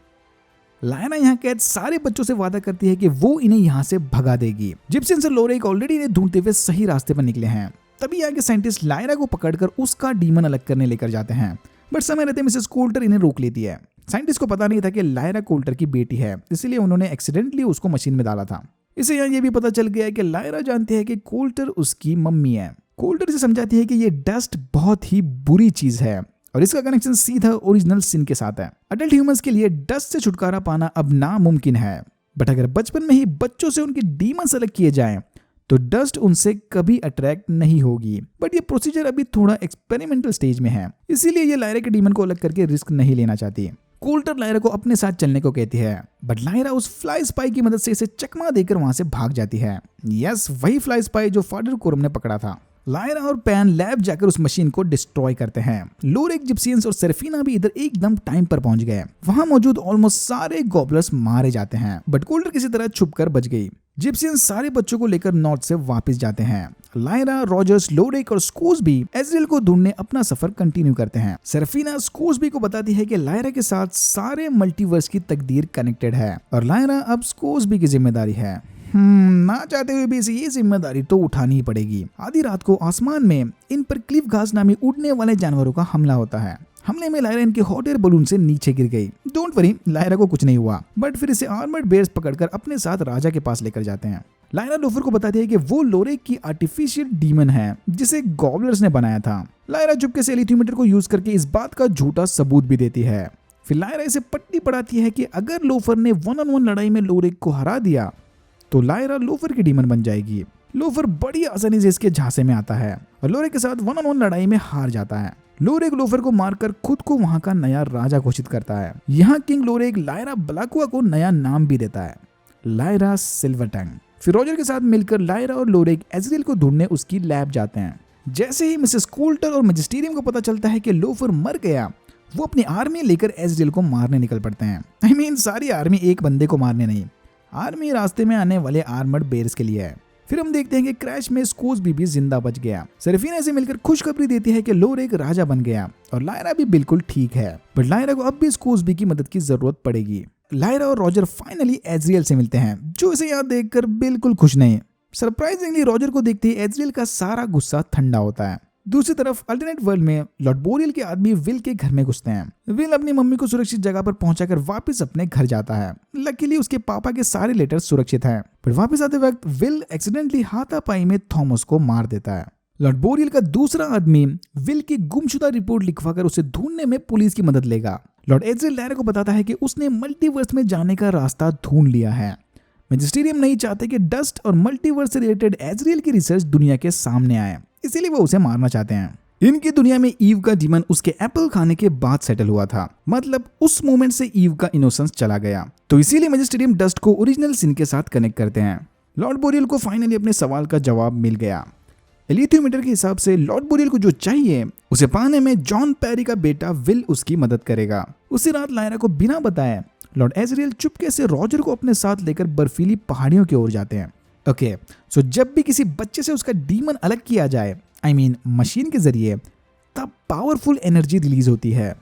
Speaker 1: लायरा यहाँ कैद सारे बच्चों से वादा करती है कि वो इन्हें यहाँ से भगा देगी। जिप्सियंस और लोरिक ऑलरेडी इन्हें ढूंढते हुए सही रास्ते पर निकले हैं। तभी आगे साइंटिस्ट लायरा को पकड़कर उसका डीमन अलग करने लेकर जाते हैं, बट समय रहते मिसेस कोल्टर इन्हें रोक लेती है। साइंटिस्ट को पता नहीं था कि लायरा कोल्टर की बेटी है, इसलिए उन्होंने एक्सीडेंटली उसको मशीन में डाला था। इसे यहाँ ये भी पता चल गया है कि लायरा जानती है कि कोल्टर उसकी मम्मी है। कोल्टर से समझाती है कि ये डस्ट बहुत ही बुरी चीज है और इसका कनेक्शन सीधा ओरिजिनल सिन के साथ है। अडल्ट ह्यूमंस के लिए डस्ट से छुटकारा पाना अब नामुमकिन है, बट अगर बचपन में ही बच्चों से उनके डीमंस अलग किए जाएं तो डस्ट उनसे कभी अट्रैक्ट नहीं होगी। बट ये प्रोसीजर अभी थोड़ा एक्सपेरिमेंटल स्टेज में है, इसीलिए ये लायरा के डीमन को अलग करके रिस्क नहीं लेना चाहती। कोल्टर लायरा को अपने साथ चलने को कहती है, बट लायरा उस फ्लाई स्पाई की मदद से इसे चकमा देकर वहां से भाग जाती है। यस, वही फ्लाई स्पाई जो फादर कोरम ने पकड़ा था। लायरा और पैन लैब जाकर उस मशीन को डिस्ट्रॉय करते हैं। लोरिक, जिप्सियंस और सेरेफिना भी इधर एकदम टाइम पर पहुंच गए। वहां मौजूद ऑलमोस्ट सारे गॉबलर्स मारे जाते हैं, बट कोल्टर किसी तरह छुपकर बच गई। जिप्सियंस सारे बच्चों को लेकर नॉर्थ से वापस जाते हैं। लायरा, रॉजर्स, लोरिक और स्कोर्सबी एजरियल को ढूंढने अपना सफर कंटिन्यू करते हैं। सेरेफिना स्कोर्सबी को बताती है कि लायरा के साथ सारे मल्टीवर्स की तकदीर कनेक्टेड है और लायरा अब स्कोर्सबी की जिम्मेदारी है। ना चाहते हुए भी इसे ये जिम्मेदारी तो उठानी ही पड़ेगी। आधी रात को आसमान में इन पर क्लिफ घास नामी उड़ने वाले जानवरों का हमला होता है। हमले में लायरा इनके हॉट एयर बलून से नीचे गिर गई। डोंट वरी, लायरा को कुछ नहीं हुआ, बट फिर इसे आर्मर्ड बेयर्स पकड़कर अपने साथ राजा के पास लेकर जाते हैं। लायरा लोफर को बताती है कि वो लोरेक की आर्टिफिशियल डीमन है जिसे गॉबलर्स ने बनाया था। लायरा चुपके से एलिथ्योमीटर को यूज करके इस बात का झूठा सबूत भी देती है। फिर लायरा इसे पट्टी पढ़ाती है कि अगर लोफर ने 1-on-1 लड़ाई में लोरेक को हरा दिया तो लायरा लोफर की डीमन बन जाएगी। लोफर बड़ी आसानी से इसके झांसे में आता है और लोरेक के साथ 1-on-1 लड़ाई में हार जाता है। लोरेक लोफर को मारकर खुद को वहां का नया राजा घोषित करता है। यहाँ किंग लोरेक लायरा ब्लाकुआ को नया नाम भी देता है, लायरा सिल्वर टंग। फिर रॉजर के साथ मिलकर लायरा और लोरेक एजरियल को ढूंढने उसकी लैब जाते हैं। जैसे ही मिसेस कोल्टर और मैजिस्टेरियम को पता चलता है कि लोफर मर गया, वो अपनी आर्मी लेकर एजरियल को मारने निकल पड़ते हैं। I mean, सारी आर्मी एक बंदे को मारने नहीं, आर्मी रास्ते में आने वाले आर्मर्ड बेयर्स के लिए है। फिर हम देखते हैं कि क्रैश में स्कोस भी जिंदा बच गया। सेरेफिना से मिलकर खुशखबरी देती है कि लोरेक राजा बन गया और लायरा भी बिल्कुल ठीक है, बट लायरा को अब भी स्कोस की मदद की जरूरत पड़ेगी। लायरा और रॉजर फाइनली एजरियल से मिलते हैं, जो इसे यहाँ देखकर बिल्कुल खुश नहीं। सरप्राइजिंगली रॉजर को देखते ही एजरियल का सारा गुस्सा ठंडा होता है। दूसरी तरफ अल्टरनेट वर्ल्ड में लॉर्ड बोरियल के आदमी विल के घर में घुसते हैं। विल अपनी मम्मी को सुरक्षित जगह पर पहुंचाकर वापस अपने घर जाता है। लकीली उसके पापा के सारे लेटर्स सुरक्षित हैं, पर वापस आते वक्त विल एक्सीडेंटली हाथापाई में थॉमस को मार देता है। लॉर्ड बोरियल का दूसरा आदमी विल की गुमशुदा रिपोर्ट लिखवाकर उसे ढूंढने में पुलिस की मदद लेगा। लॉर्ड एजरियल लायरा को बताता है कि उसने मल्टीवर्स में जाने का रास्ता ढूंढ लिया है। मैजिस्टेरियम नहीं चाहते कि डस्ट और मल्टीवर्स से रिलेटेड एजरियल की रिसर्च दुनिया के सामने आए, इसीलिए वो उसे मारना चाहते हैं। इनकी दुनिया में ईव का डीमन उसके एप्पल खाने के बाद सेटल हुआ था, मतलब उस मोमेंट से ईव का इनोसेंस चला गया, तो इसीलिए मैजिस्टेरियम डस्ट को ओरिजिनल सिन के साथ कनेक्ट करते हैं। लॉर्ड बोरियल को फाइनली अपने सवाल का जवाब मिल गया। एलिथ्योमीटर के हिसाब से लॉर्ड बोरियल को जो चाहिए उसे पाने में जॉन पेरी का बेटा विल उसकी मदद करेगा। उसी रात लायरा को बिना बताए लॉर्ड एजरियल चुपके से रॉजर को अपने साथ लेकर बर्फीली पहाड़ियों की ओर जाते हैं। ओके, सो जब भी किसी बच्चे से उसका डीमन अलग किया जाए, I mean, मशीन के जरिए, तब पावरफुल एनर्जी रिलीज होती है।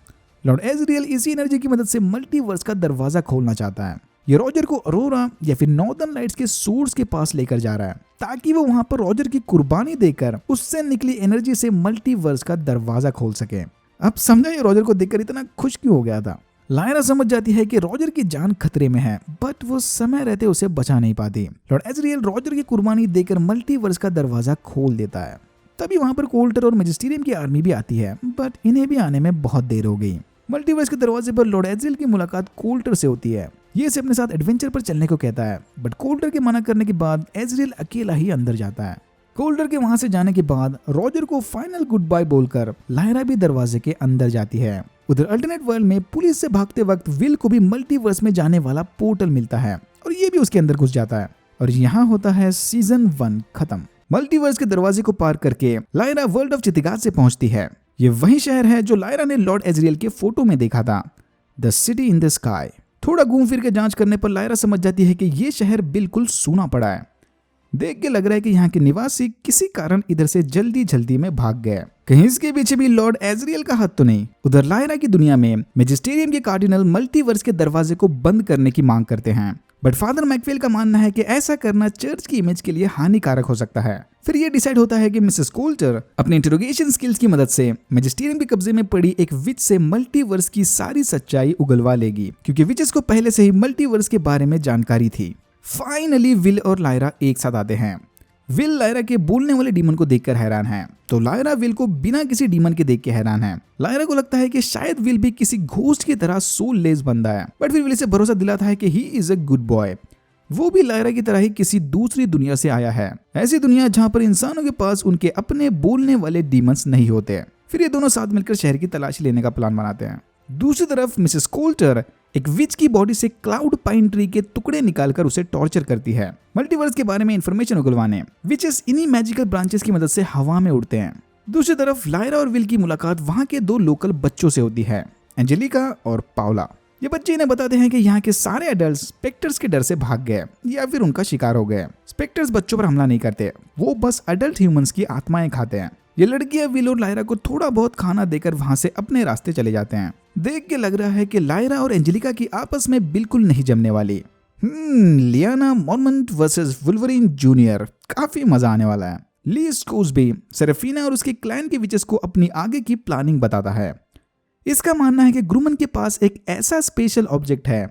Speaker 1: लॉर्ड एजरियल इसी एनर्जी की मदद से मल्टीवर्स का दरवाजा खोलना चाहता है। ये रॉजर को अरोरा या फिर नॉर्दर्न लाइट्स के सोर्स के पास लेकर जा रहा है, ताकि वो वहां पर रॉजर की कुर्बानी देकर उससे निकली एनर्जी से मल्टीवर्स का दरवाजा खोल सके। अब समझा ये रॉजर को देखकर इतना खुश क्यों हो गया था। लायरा समझ जाती है कि रॉजर की जान खतरे में है, बट वो समय रहते उसे बचा नहीं पाती। लॉर्ड एजरियल रॉजर की कुर्बानी देकर मल्टीवर्स का दरवाजा खोल देता है। तभी वहां पर कोल्टर और मैजिस्टेरियम की आर्मी भी आती है, बट इन्हें भी आने में बहुत देर हो गई। मल्टीवर्स के दरवाजे पर लॉर्ड एजरियल की मुलाकात कोल्टर से होती है। ये इसे अपने साथ एडवेंचर पर चलने को कहता है, बट कोल्टर के मना करने के बाद एजरियल अकेला ही अंदर जाता है। कोल्टर के वहां से जाने के बाद रॉजर को फाइनल गुड बाय बोलकर लायरा भी दरवाजे के अंदर जाती है। उधर अल्टरनेट वर्ल्ड में पुलिस से भागते वक्त विल को भी मल्टीवर्स में जाने वाला पोर्टल मिलता है और ये भी उसके अंदर घुस जाता है। और यहाँ होता है सीजन 1 खत्म। मल्टीवर्स के दरवाजे को पार करके लायरा वर्ल्ड ऑफ चितिगाज से पहुंचती है। ये वही शहर है जो लायरा ने लॉर्ड एजरियल के फोटो में देखा था, the city in the sky. थोड़ा घूम फिर के जांच करने पर लायरा समझ जाती है कि ये शहर बिल्कुल सूना पड़ा है। देख के लग रहा है कि यहाँ के निवासी किसी कारण इधर से जल्दी जल्दी में भाग गए। कहीं इसके पीछे भी लॉर्ड एजरियल का हाथ तो नहीं। उधर लायरा की दुनिया में मैजिस्टेरियम के कार्डिनल मल्टीवर्स के दरवाजे को बंद करने की मांग करते हैं, बट फादर मैकफेल का मानना है कि ऐसा करना चर्च की इमेज के लिए हानिकारक हो सकता है। फिर ये डिसाइड होता है कि मिसेस कोल्टर अपने इंटरोगेशन स्किल्स की मदद से मैजिस्टेरियम के कब्जे में पड़ी एक विच से मल्टीवर्स की सारी सच्चाई उगलवा लेगी, क्योंकि विचेस को पहले से ही मल्टीवर्स के बारे में जानकारी थी। फाइनली विल और लायरा एक साथ आते हैं। विल लायरा के बोलने वाले डीमन को देखकर हैरान है, तो लायरा विल को बिना किसी डीमन के देख के हैरान है। लायरा को लगता है कि शायद विल भी किसी घोस्ट की तरह सोल लेस बंदा है, बट फिर विल इसे भरोसा दिलाता है कि he is a good boy. वो भी लायरा की तरह ही किसी दूसरी दुनिया से आया है, ऐसी दुनिया जहाँ पर इंसानों के पास उनके अपने बोलने वाले डीमंस नहीं होते। फिर ये दोनों साथ मिलकर शहर की तलाशी लेने का प्लान बनाते हैं। दूसरी तरफ मिसेस कोल्टर एक विच की बॉडी से क्लाउड पाइन ट्री के टुकड़े निकालकर उसे टॉर्चर करती है, मल्टीवर्स के बारे में इंफॉर्मेशन उगलवाने। विचेस इन्हीं मैजिकल ब्रांचेस की मदद से हवा में उड़ते हैं। दूसरी तरफ लायरा और विल की मुलाकात वहां के 2 लोकल बच्चों से होती है, एंजेलिका और पाउला। ये बच्चे इन्हें बताते हैं कि यहाँ के सारे एडल्ट स्पेक्टर्स के डर से भाग गए या फिर उनका शिकार हो गए। स्पेक्टर्स बच्चों पर हमला नहीं करते, वो बस अडल्ट ह्यूमंस की आत्माएं खाते हैं। ये लड़कियां विल और लायरा को थोड़ा बहुत खाना देकर वहां से अपने रास्ते चले जाते हैं। देख के लग रहा है कि लायरा और एंजेलिका की आपस में बिल्कुल नहीं जमने वाली। लियाना मॉर्मंट वर्सेस वुल्वरीन जूनियर, काफी मजा आने वाला है। ली स्कोल्सबी सेरेफिना और उसके क्लैन के विचेस को अपनी आगे की प्लानिंग बताता है। इसका मानना है कि ग्रूमन के पास एक ऐसा स्पेशल ऑब्जेक्ट है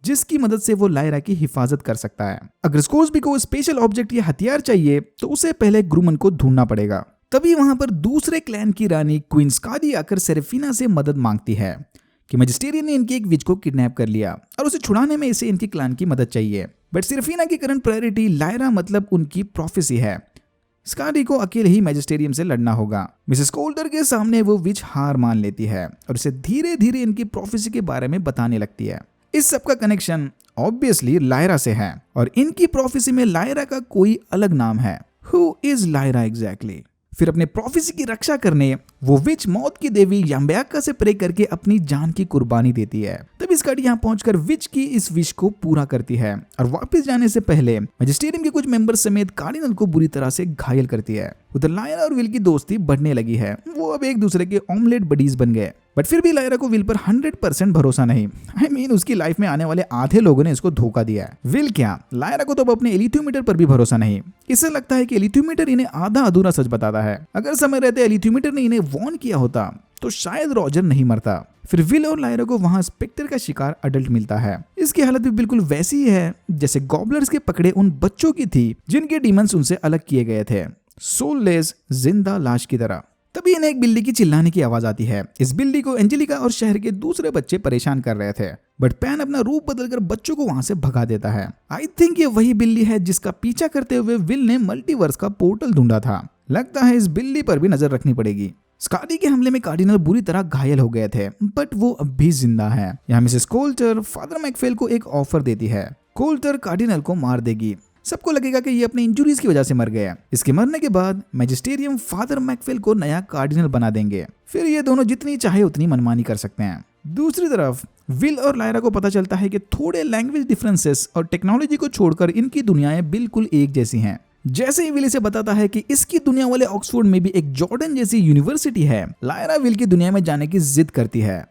Speaker 1: जिसकी मदद से वो लायरा की हिफाजत कर सकता है। अगर स्कोल्सबी को स्पेशल ऑब्जेक्ट या हथियार चाहिए तो उसे पहले ग्रूमन को ढूंढना पड़ेगा। तभी वहां पर दूसरे क्लैन की रानी क्वीन स्काडी आकर सेरेफिना से मदद मांगती है कि मैजिस्टेरियन ने इनकी एक विच को किडनैप कर लिया और उसे छुड़ाने में इसे इनकी क्लैन की मदद चाहिए। बट सेरेफिना की करंट प्रायोरिटी लायरा मतलब उनकी प्रोफेसी है। स्काडी को अकेले ही मैजिस्टेरियम से लड़ना होगा। मिसेस कोल्डर के सामने वो विच हार मान लेती है और उसे धीरे धीरे इनकी प्रोफेसी के बारे में बताने लगती है। इस सब का कनेक्शन ऑब्वियसली लायरा से है और इनकी प्रोफेसी में लायरा का कोई अलग नाम है। Who is Lyra exactly? फिर अपने प्रोफेसी की रक्षा करने वो विच मौत की देवी यांबेयाका से प्रे करके अपनी जान की कुर्बानी देती है। तब स्काडी यहाँ पहुंचकर विच की इस विश को पूरा करती है और वापस जाने से पहले मैजिस्टेरियम के कुछ मेंबर समेत कार्डिनल को बुरी तरह से घायल करती है। उधर लायरा और विल की दोस्ती बढ़ने लगी है। वो अब एक दूसरे के ऑमलेट बडीज बन गए। बट फिर भी लायरा को विल पर 100% भरोसा नहीं। I mean, उसकी लाइफ में आने वाले आधे लोगों ने इसको धोखा दिया है। विल क्या, लायरा को तो अब अपने एलिथ्योमीटर पर भी भरोसा नहीं। इससे लगता है कि एलिथ्योमीटर इन्हें आधा अधूरा सच बताता है। अगर समय रहते एलिथ्योमीटर ने इन्हें वॉर्न किया होता तो शायद रॉजर नहीं मरता। फिर विल और लायरा को वहां स्पेक्टर का शिकार अडल्ट मिलता है। इसकी हालत भी बिल्कुल वैसी ही है जैसे गॉबलर्स के पकड़े उन बच्चों की थी जिनके डीमंस उनसे अलग किए गए थे, सोललेस जिंदा लाश की तरह। तभी इन्हें एक बिल्ली की चिल्लाने की आवाज आती है। इस बिल्ली को एंजेलिका और शहर के दूसरे बच्चे परेशान कर रहे थे, बट पैन अपना रूप बदलकर बच्चों को वहां से भगा देता है। आई थिंक ये वही बिल्ली है जिसका पीछा करते हुए विल ने मल्टीवर्स का पोर्टल ढूंढा था। लगता है इस बिल्ली पर भी नजर रखनी पड़ेगी। स्काडी के हमले में कार्डिनल बुरी तरह घायल हो गए थे, बट वो अब भी जिंदा है। यहाँ मिसेस कोल्टर फादर मैकफेल को एक ऑफर देती है। कोल्टर कार्डिनल को मार देगी। सबको लगेगा कि ये अपने इंजुरीज की वजह से मर गया। इसके मरने के बाद मैजिस्टेरियम फादर मैकफेल को नया कार्डिनल बना देंगे। फिर ये दोनों जितनी चाहे उतनी मनमानी कर सकते हैं। दूसरी तरफ विल और लायरा को पता चलता है कि थोड़े लैंग्वेज डिफरेंसेस और टेक्नोलॉजी को छोड़कर इनकी दुनियाएं बिल्कुल एक जैसी हैं। जैसे ही विल इसे बताता है कि इसकी दुनिया वाले ऑक्सफोर्ड में भी एक जॉर्डन जैसी यूनिवर्सिटी है, लायरा विल की दुनिया में जाने की जिद करती है।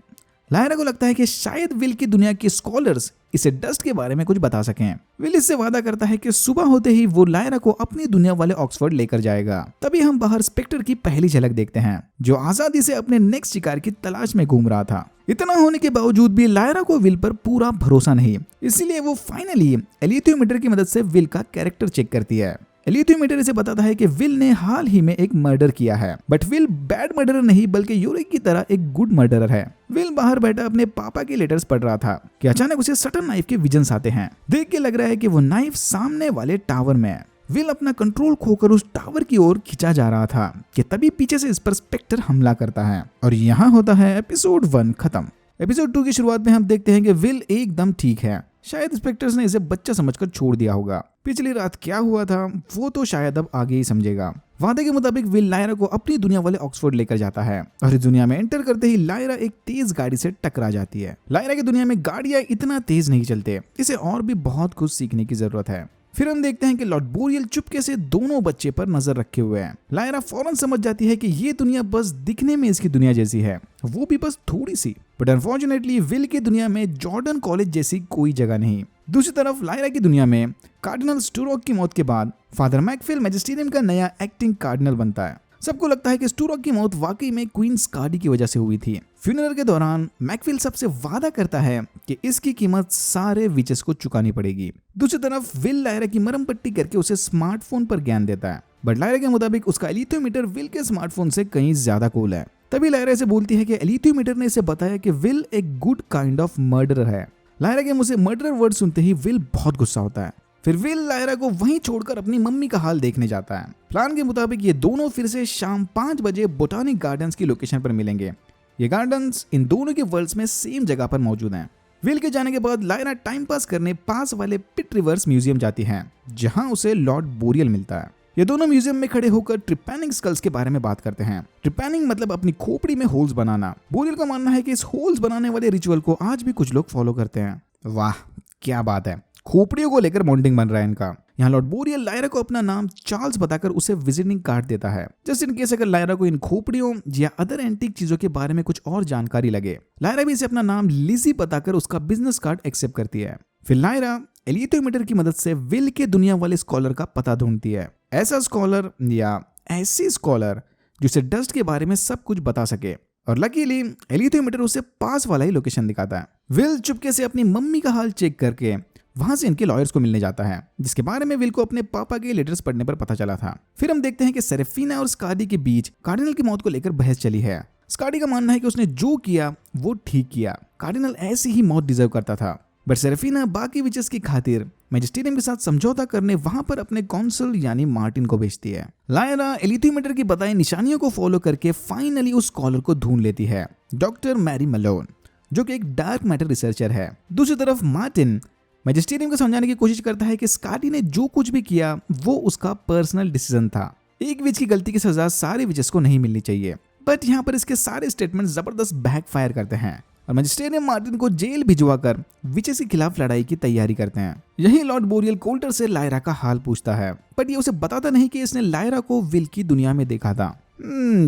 Speaker 1: लायरा को लगता है कि शायद विल की दुनिया के स्कॉलर्स इसे डस्ट के बारे में कुछ बता सकें। विल इससे वादा करता है कि सुबह होते ही वो लायरा को अपनी दुनिया वाले ऑक्सफोर्ड लेकर जाएगा। तभी हम बाहर स्पेक्टर की पहली झलक देखते हैं, जो आजादी से अपने नेक्स्ट शिकार की तलाश में घूम रहा था। इतना होने के बावजूद भी लायरा को विल पर पूरा भरोसा नहीं, इसीलिए वो फाइनली एलिथ्योमीटर की मदद से विल का कैरेक्टर चेक करती है। एलिथ्योमीटर इसे बताता है कि विल ने हाल ही में एक मर्डर किया है, बट विल बैड मर्डरर नहीं बल्कि यूरिक की तरह एक गुड मर्डरर है। विल बाहर बैठा अपने पापा के लेटर्स पढ़ रहा था कि अचानक उसे सटन नाइफ के विजन्स आते हैं। देख के लग रहा है कि वो नाइफ सामने वाले टावर में है। विल अपना कंट्रोल खोकर उस टावर की ओर खिंचा जा रहा था कि तभी पीछे से इस पर स्पेक्टर हमला करता है और यहाँ होता है एपिसोड 1 खत्म। एपिसोड 2 की शुरुआत में हम देखते हैं कि विल एकदम ठीक है। शायद स्पेक्टर्स ने इसे बच्चा समझकर छोड़ दिया होगा। पिछली रात क्या हुआ था वो तो शायद अब आगे ही समझेगा। वादे के मुताबिक विल लायरा को अपनी दुनिया वाले ऑक्सफोर्ड लेकर जाता है और इस दुनिया में एंटर करते ही लायरा एक तेज गाड़ी से टकरा जाती है। लायरा की दुनिया में गाड़ियां इतना तेज नहीं चलते, इसे और भी बहुत कुछ सीखने की जरूरत है। फिर हम देखते हैं कि लॉर्ड बोरियल चुपके से दोनों बच्चे पर नजर रखे हुए हैं। लायरा फौरन समझ जाती है कि ये दुनिया बस दिखने में इसकी दुनिया जैसी है, वो भी बस थोड़ी सी। बट अनफॉर्चुनेटली विल की दुनिया में जॉर्डन कॉलेज जैसी कोई जगह नहीं। दूसरी तरफ लायरा की दुनिया में कार्डिनल स्टूरॉक की मौत के बाद फादर मैकफेल मैजिस्टेरियम का नया एक्टिंग कार्डिनल बनता है। सबको लगता है कि स्टूरॉक की मौत वाकई में क्वीन स्काडी की वजह से हुई थी। फ्यूनरल के दौरान मैकफिल सबसे वादा करता है कि इसकी कीमत सारे विचेस को चुकानी पड़ेगी। दूसरी तरफ विल लायरा की मरम पट्टी करके उसे स्मार्टफोन पर ज्ञान देता है, बट लायरा के मुताबिक उसका एलिथ्योमीटर विल के स्मार्टफोन से कहीं ज्यादा कूल है। तभी लायरा से बोलती है कि एलिथ्योमीटर ने इसे बताया कि विल एक गुड काइंड ऑफ मर्डरर है। लायरा के मुंह से मर्डरर वर्ड सुनते ही विल बहुत गुस्सा होता है। फिर विल लायरा को वहीं छोड़कर अपनी मम्मी का हाल देखने जाता है। प्लान के मुताबिक ये दोनों फिर से शाम 5 बजे बोटानिक गार्डन्स की लोकेशन पर मिलेंगे। ये गार्डन्स इन दोनों के वर्ल्ड्स में सेम जगह पर मौजूद हैं। विल के जाने के बाद लायरा टाइम पास करने पास वाले पिट रिवर्स म्यूजियम जाती है, जहां उसे लॉर्ड बोरियल मिलता है। ये दोनों म्यूजियम में खड़े होकर ट्रिपैनिंग स्कल्स के बारे में बात करते हैं। ट्रिपैनिंग मतलब अपनी खोपड़ी में होल्स बनाना। बोरियल का मानना है कि इस होल्स बनाने वाले रिचुअल को आज भी कुछ लोग फॉलो करते हैं। वाह क्या बात है, खोपड़ियों को लेकर बॉन्डिंग बन रहा है इनका। यहाँ लॉर्ड बोरियल लायरा को अपना नाम चार्ल्स बताकर उसे विजिटिंग कार्ड देता है, जस्ट इन केस अगर लायरा को इन खोपड़ियों या अदर एंटीक चीजों के बारे में कुछ और जानकारी लगे। लायरा भी इसे अपना नाम लिजी बताकर उसका बिजनेस कार्ड एक्सेप्ट करती है। फिर लायरा एलियोमीटर की मदद से विल के दुनिया वाले स्कॉलर का पता ढूंढती है। ऐसा स्कॉलर या ऐसी स्कॉलर जिसे डस्ट के बारे में सब कुछ बता सके। और लकीली एलियोमीटर उसे पास वाला ही लोकेशन दिखाता है। विल चुपके से अपनी मम्मी का हाल चेक करके वहां से इनके लॉयर्स को मिलने जाता है, जिसके बारे में विल को अपने पापा के लेटर्स पढ़ने पर पता चला था। फिर हम देखते हैं कि सेरेफिना और स्काडी के बीच कार्डिनल की मौत को लेकर बहस चली है। स्काडी का मानना है कि उसने जो किया वो ठीक किया, कार्डिनल ऐसी ही मौत डिजर्व करता था। बट सेरेफिना बाकी विचेस की खातिर मैजिस्टेरियम के साथ समझौता करने वहां पर अपने कौंसल यानी मार्टिन को भेजती है। लायरा एलियोमीटर की बताई निशानियों को फॉलो करके फाइनली उस स्कॉलर को ढूंढ लेती है, डॉक्टर मैरी मलोन, जो कि एक डार्क मैटर रिसर्चर है। दूसरी तरफ मार्टिन मैजिस्टेरियम को समझाने की कोशिश करता है कि स्काडी ने जो कुछ भी किया वो उसका पर्सनल डिसीजन था। एक विच की गलती की सजा सारे विचेस को नहीं मिलनी चाहिए। बट यहाँ पर इसके सारे स्टेटमेंट जबरदस्त बैकफायर करते हैं और मैजिस्टेरियम मार्टिन को जेल भिजवाकर विचेस के खिलाफ लड़ाई की तैयारी करते हैं। यही लॉर्ड बोरियल कोल्टर से लायरा का हाल पूछता है, बट ये उसे बताता नहीं कि इसने लायरा को विल की दुनिया में देखा था।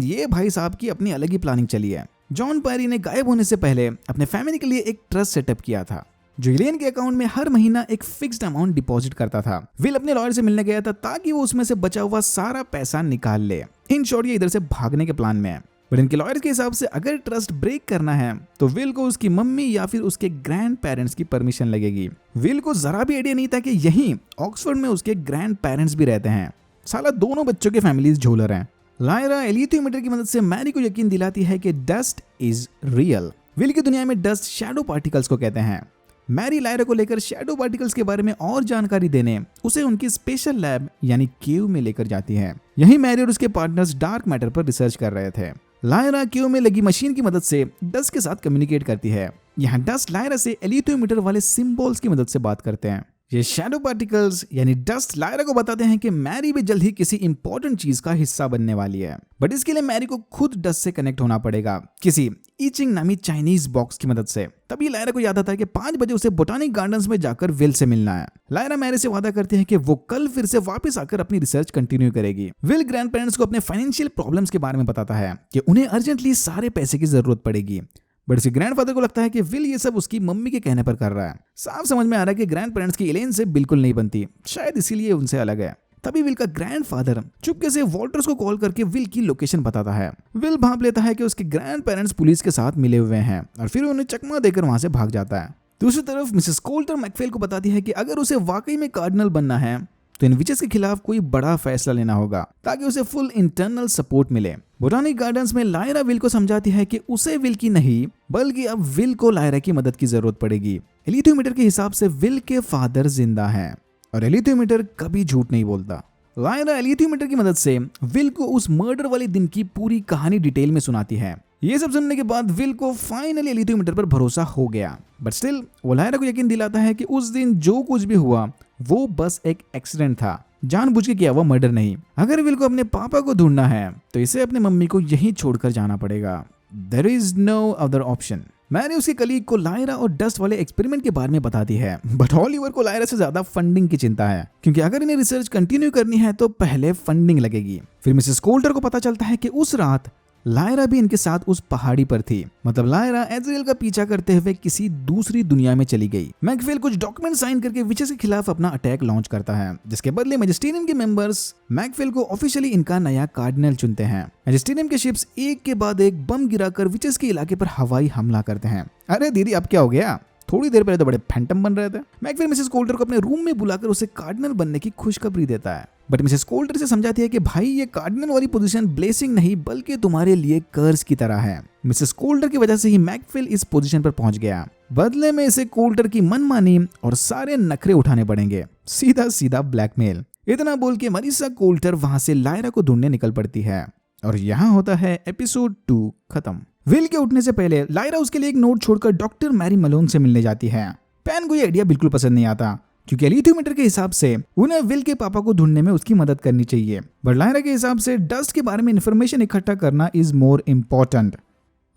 Speaker 1: ये भाई साहब की अपनी अलग ही प्लानिंग चली है। जॉन पैरी ने गायब होने से पहले अपने फैमिली के लिए एक ट्रस्ट सेटअप किया था, जो इलेन के अकाउंट में हर महीना एक फिक्स्ड अमाउंट डिपॉजिट करता था। विल अपने लॉयर से मिलने गया था ताकि वो उसमें से बचा हुआ सारा पैसा निकाल ले। इन शॉर्ट ये इधर से भागने के प्लान में है। बट इनके लॉयर के हिसाब से अगर ट्रस्ट ब्रेक करना है तो विल को उसकी मम्मी या फिर उसके ग्रैंड पेरेंट्स की परमिशन लगेगी। विल को जरा भी आइडिया नहीं था कि यहीं ऑक्सफोर्ड में उसके ग्रैंड पेरेंट्स भी रहते हैं। साला दोनों बच्चों के फैमिलीज झोलर हैं। लायरा एलियोमीटर की मदद से मैरी को यकीन दिलाती है कि डस्ट इज रियल। विल की दुनिया में डस्ट शैडो पार्टिकल्स को कहते हैं। मैरी लायरा को लेकर शैडो पार्टिकल्स के बारे में और जानकारी देने उसे उनकी स्पेशल लैब यानी केव में लेकर जाती है। यहीं मैरी और उसके पार्टनर्स डार्क मैटर पर रिसर्च कर रहे थे। लायरा केव में लगी मशीन की मदद से डस्ट के साथ कम्युनिकेट करती है। यहाँ डस्ट लायरा से एलियोमीटर वाले सिंबल्स की मदद से बात करते हैं। ये शैडो पार्टिकल्स यानी डस्ट लायरा को बताते हैं कि मैरी भी जल्द ही किसी इंपॉर्टेंट चीज का हिस्सा बनने वाली है। बट इसके लिए मैरी को खुद डस्ट से कनेक्ट होना पड़ेगा, किसी ईचिंग नामी चाइनीज बॉक्स की मदद से। तभी लायरा को याद आता है कि 5 बजे उसे बोटानिक गार्डन्स में जाकर विल से मिलना है। लायरा मैरी से वादा करती है कि वो कल फिर से वापस आकर अपनी रिसर्च कंटिन्यू करेगी। विल ग्रैंड पेरेंट्स को अपने फाइनेंशियल प्रॉब्लम्स के बारे में बताता है कि उन्हें अर्जेंटली सारे पैसे की जरूरत पड़ेगी। बट उसके ग्रैंडफादर को लगता है कि विल ये सब उसकी मम्मी के कहने पर कर रहा है। साफ समझ में आ रहा है कि ग्रैंड पेरेंट्स की इलेन से बिल्कुल नहीं बनती, शायद इसीलिए उनसे अलग है। तभी विल का ग्रैंडफादर चुपके से वॉल्टर्स को कॉल करके विल की लोकेशन बताता है। विल भांप लेता है कि उसके ग्रैंड पेरेंट्स पुलिस के साथ मिले हुए हैं और फिर उन्हें चकमा देकर वहां से भाग जाता है। दूसरी तरफ मिसेस कोल्टर मैकफेल को बताती है कि अगर उसे वाकई में कार्डिनल बनना है तो इन विचेस के खिलाफ कोई बड़ा फैसला लेना होगा ताकि उसे फुल इंटरनल सपोर्ट मिले। बोटानिक गार्डन्स में लायरा विल को समझाती है कि उसे विल की नहीं बल्कि अब विल को लायरा की मदद की जरूरत पड़ेगी। एलियोमीटर के हिसाब से विल के फादर जिंदा हैं और एलियोमीटर कभी झूठ नहीं बोलता। लायरा एलियोमीटर की मदद से विल को उस मर्डर वाले दिन की पूरी कहानी डिटेल में सुनाती है। ये सब सुनने के बाद विल को फाइनली एलियोमीटर पर भरोसा हो गया। बट स्टिल वो लायरा को यकीन दिलाता है कि उस दिन जो कुछ भी हुआ वो बस एक एक्सीडेंट था, जानबूझ के किया हुआ मर्डर नहीं। अगर विल को अपने पापा को ढूंढना है तो इसे अपने मम्मी को यहीं छोड़कर जाना पड़ेगा। There is no other option. Mary उसके कलीग को लायरा और डस्ट वाले एक्सपेरिमेंट के बारे में बताती है। बट ऑलिवर को लायरा से ज्यादा फंडिंग की चिंता है, क्योंकि अगर इन्हें रिसर्च कंटिन्यू करनी है तो पहले फंडिंग लगेगी। फिर मिसेस कोल्टर को पता चलता है कि उस रात लायरा भी इनके साथ उस पहाड़ी पर थी। मतलब लायरा एजरियल का पीछा करते हुए किसी दूसरी दुनिया में चली गई। मैकफेल कुछ डॉक्यूमेंट साइन करके विचेस के खिलाफ अपना अटैक लॉन्च करता है, जिसके बदले मैजिस्टेरियम के मेंबर्स मैकफेल को ऑफिशियली इनका नया कार्डिनल चुनते हैं। मैजिस्टेरियम के शिप्स एक के बाद एक बम गिराकर विचेस के इलाके पर हवाई हमला करते हैं। अरे दीदी अब क्या हो गया, थोड़ी देर पहले तो बड़े फैंटम बन रहे थे। मैकफेल मिसेस कोल्टर को अपने रूम में बुलाकर उसे कार्डिनल बनने की खुशखबरी देता है। बट मिसेस कोल्टर से समझाती है कि भाई ये कार्डिनल वाली पोजीशन ब्लेसिंग नहीं बल्कि तुम्हारे लिए कर्ज की तरह है। मिसेस कोल्टर की वजह से ही मैकफेल इस पोजीशन पर पहुंच गया। बदले में इसे कोल्टर की मनमानी और सारे नखरे उठाने पड़ेंगे, सीधा सीधा ब्लैकमेल। इतना बोल के मरीसा कोल्टर वहां से लायरा को ढूंढने निकल पड़ती है और यहाँ होता है एपिसोड 2 खत्म। विल के उठने से पहले लायरा उसके लिए एक नोट छोड़कर डॉक्टर मैरी मलोन से मिलने जाती है। पैन को ये आइडिया बिल्कुल पसंद नहीं आता, क्योंकि एलियोमीटर के हिसाब से उन्हें विल के पापा को ढूंढने में उसकी मदद करनी चाहिए। बट लायरा के हिसाब से डस्ट के बारे में इंफॉर्मेशन इकट्ठा करना इज मोर इम्पोर्टेंट,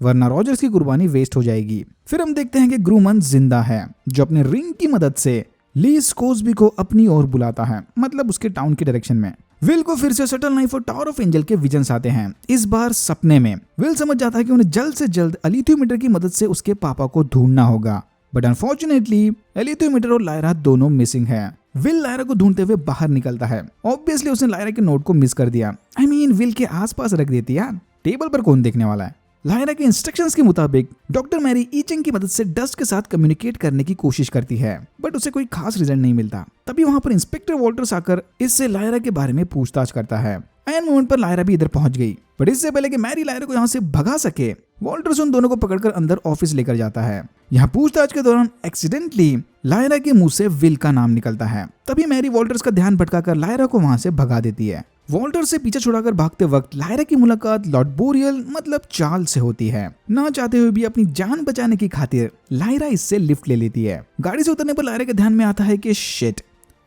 Speaker 1: वरना रॉजर्स की कुर्बानी वेस्ट हो जाएगी। फिर हम देखते हैं कि ग्रूमन जिंदा है, जो अपने रिंग की मदद से ली स्कोसबी को अपनी ओर बुलाता है, मतलब उसके टाउन की डायरेक्शन में। विल को फिर से सटल नाइफ और टावर ऑफ एंजल के विजन्स आते हैं, इस बार सपने में। विल समझ जाता है कि उन्हें जल्द से जल्द एलियोमीटर की मदद से उसके पापा को ढूंढना होगा। बट अनफॉर्चुनेटली एलिथोमीटर और लायरा दोनों मिसिंग है। विल लायरा को ढूंढते हुए बाहर निकलता है। ऑब्वियसली उसने लायरा के नोट को मिस कर दिया। विल के आसपास रख देती यार, टेबल पर कौन देखने वाला है। लायरा के इंस्ट्रक्शंस के मुताबिक डॉक्टर मैरी ईचिंग की मदद से डस्ट के साथ कम्युनिकेट करने की कोशिश करती है, बट उसे कोई खास रिजल्ट नहीं मिलता। तभी वहां पर इंस्पेक्टर वॉल्टर्स आकर इससे लायरा के बारे में पूछताछ करता है। एन मोमेंट पर लायरा भी इधर पहुंच गई, बट इससे पहले कि मैरी लायरा को यहाँ से भगा सके, वॉल्टर्स उन दोनों को पकड़कर अंदर ऑफिस लेकर जाता है। यहाँ पूछताछ के दौरान एक्सीडेंटली लायरा के मुंह से विल का नाम निकलता है। तभी मैरी वॉल्टर्स का ध्यान भटकाकर लायरा को वहां से भगा देती है। वॉल्टर से पीछे छुड़ाकर भागते वक्त लायरा की मुलाकात लॉर्ड बोरियल मतलब चार्ल्स से होती है। ना चाहते हुए भी अपनी जान बचाने की खातिर लायरा इससे लिफ्ट ले लेती है। गाड़ी से उतरने पर लायरा के ध्यान में आता है कि शिट,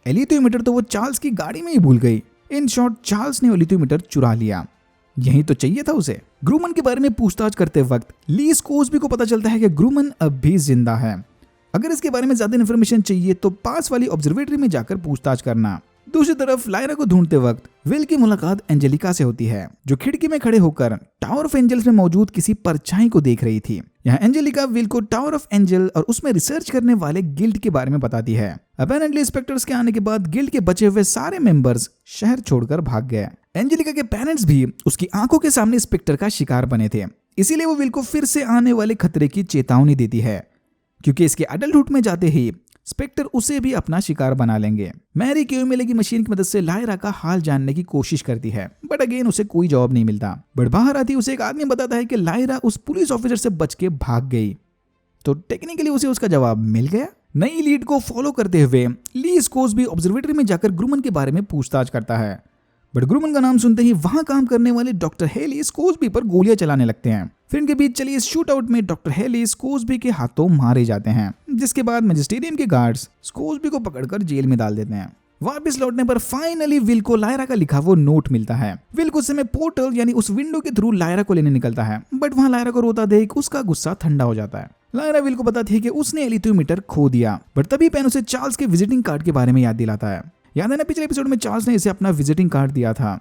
Speaker 1: एलिथोमीटर तो वो चार्ल्स की गाड़ी में ही भूल गई। इन शॉर्ट चार्ल्स ने एलिथोमीटर चुरा लिया, यही तो चाहिए था उसे। ग्रूमन के बारे में पूछताछ करते वक्त ली स्कोर्सबी को पता चलता है कि ग्रूमन अब भी जिंदा है। अगर इसके बारे में ज्यादा इन्फॉर्मेशन चाहिए तो पास वाली ऑब्जर्वेटरी में जाकर पूछताछ करना। दूसरी तरफ लायरा को ढूंढते वक्त विल की मुलाकात एंजेलिका से होती है, जो खिड़की में खड़े होकर टावर ऑफ एंजल्स में मौजूद किसी परछाई को देख रही थी। यहाँ एंजेलिका विल को टावर ऑफ एंजल और उसमें रिसर्च करने वाले गिल्ड के बारे में बताती है। अपैरेंटली इंस्पेक्टर्स के आने के बाद गिल्ड के बचे हुए सारे मेंबर्स शहर छोड़कर भाग गए। एंजेलिका के पेरेंट्स भी उसकी आंखों के सामने स्पेक्टर का शिकार बने थे, इसीलिए वो विल को फिर से आने वाले खतरे की चेतावनी देती है, क्योंकि इसके एडल्टहुड में जाते ही स्पेक्टर उसे भी अपना शिकार बना लेंगे। मैरी क्यूमे लगी मशीन की मदद से लायरा का हाल जानने की कोशिश करती है, बट अगेन उसे कोई जवाब नहीं मिलता। बट बाहर आती उसे एक आदमी बताता है कि लायरा उस पुलिस ऑफिसर से बच के भाग गई, तो टेक्निकली उसे उसका जवाब मिल गया। नई लीड को फॉलो करते हुए ली स्कोर्सबी ऑब्जर्वेटरी में जाकर ग्रूमन के बारे में पूछताछ करता है, बट ग्रूमन का नाम सुनते ही वहां काम करने वाले डॉक्टर हेली स्कोर्सबी पर गोलियां चलाने लगते हैं। फिर इनके बीच चली इस शूट आउट में डॉक्टर हेली स्कोर्सबी के हाथों मारे जाते हैं, जिसके बाद मैजिस्टेरियम के गार्ड्स स्कोर्सबी को पकड़कर जेल में डाल देते हैं। वापस लौटने पर फाइनली विल को लायरा का लिखा वो नोट मिलता है। विल कुछ समय पोर्टल यानी उस विंडो के थ्रू लायरा को लेने निकलता है, बट वहां लायरा को रोता देख उसका गुस्सा ठंडा हो जाता है। लायरा विल को बताती है कि उसने एलिथोमीटर खो दिया, बट तभी पेन उसे चार्ल्स के विजिटिंग कार्ड के बारे में याद दिलाता है। याद है ना, पिछले एपिसोड में चार्ल्स ने इसे अपना विजिटिंग कार्ड दिया था।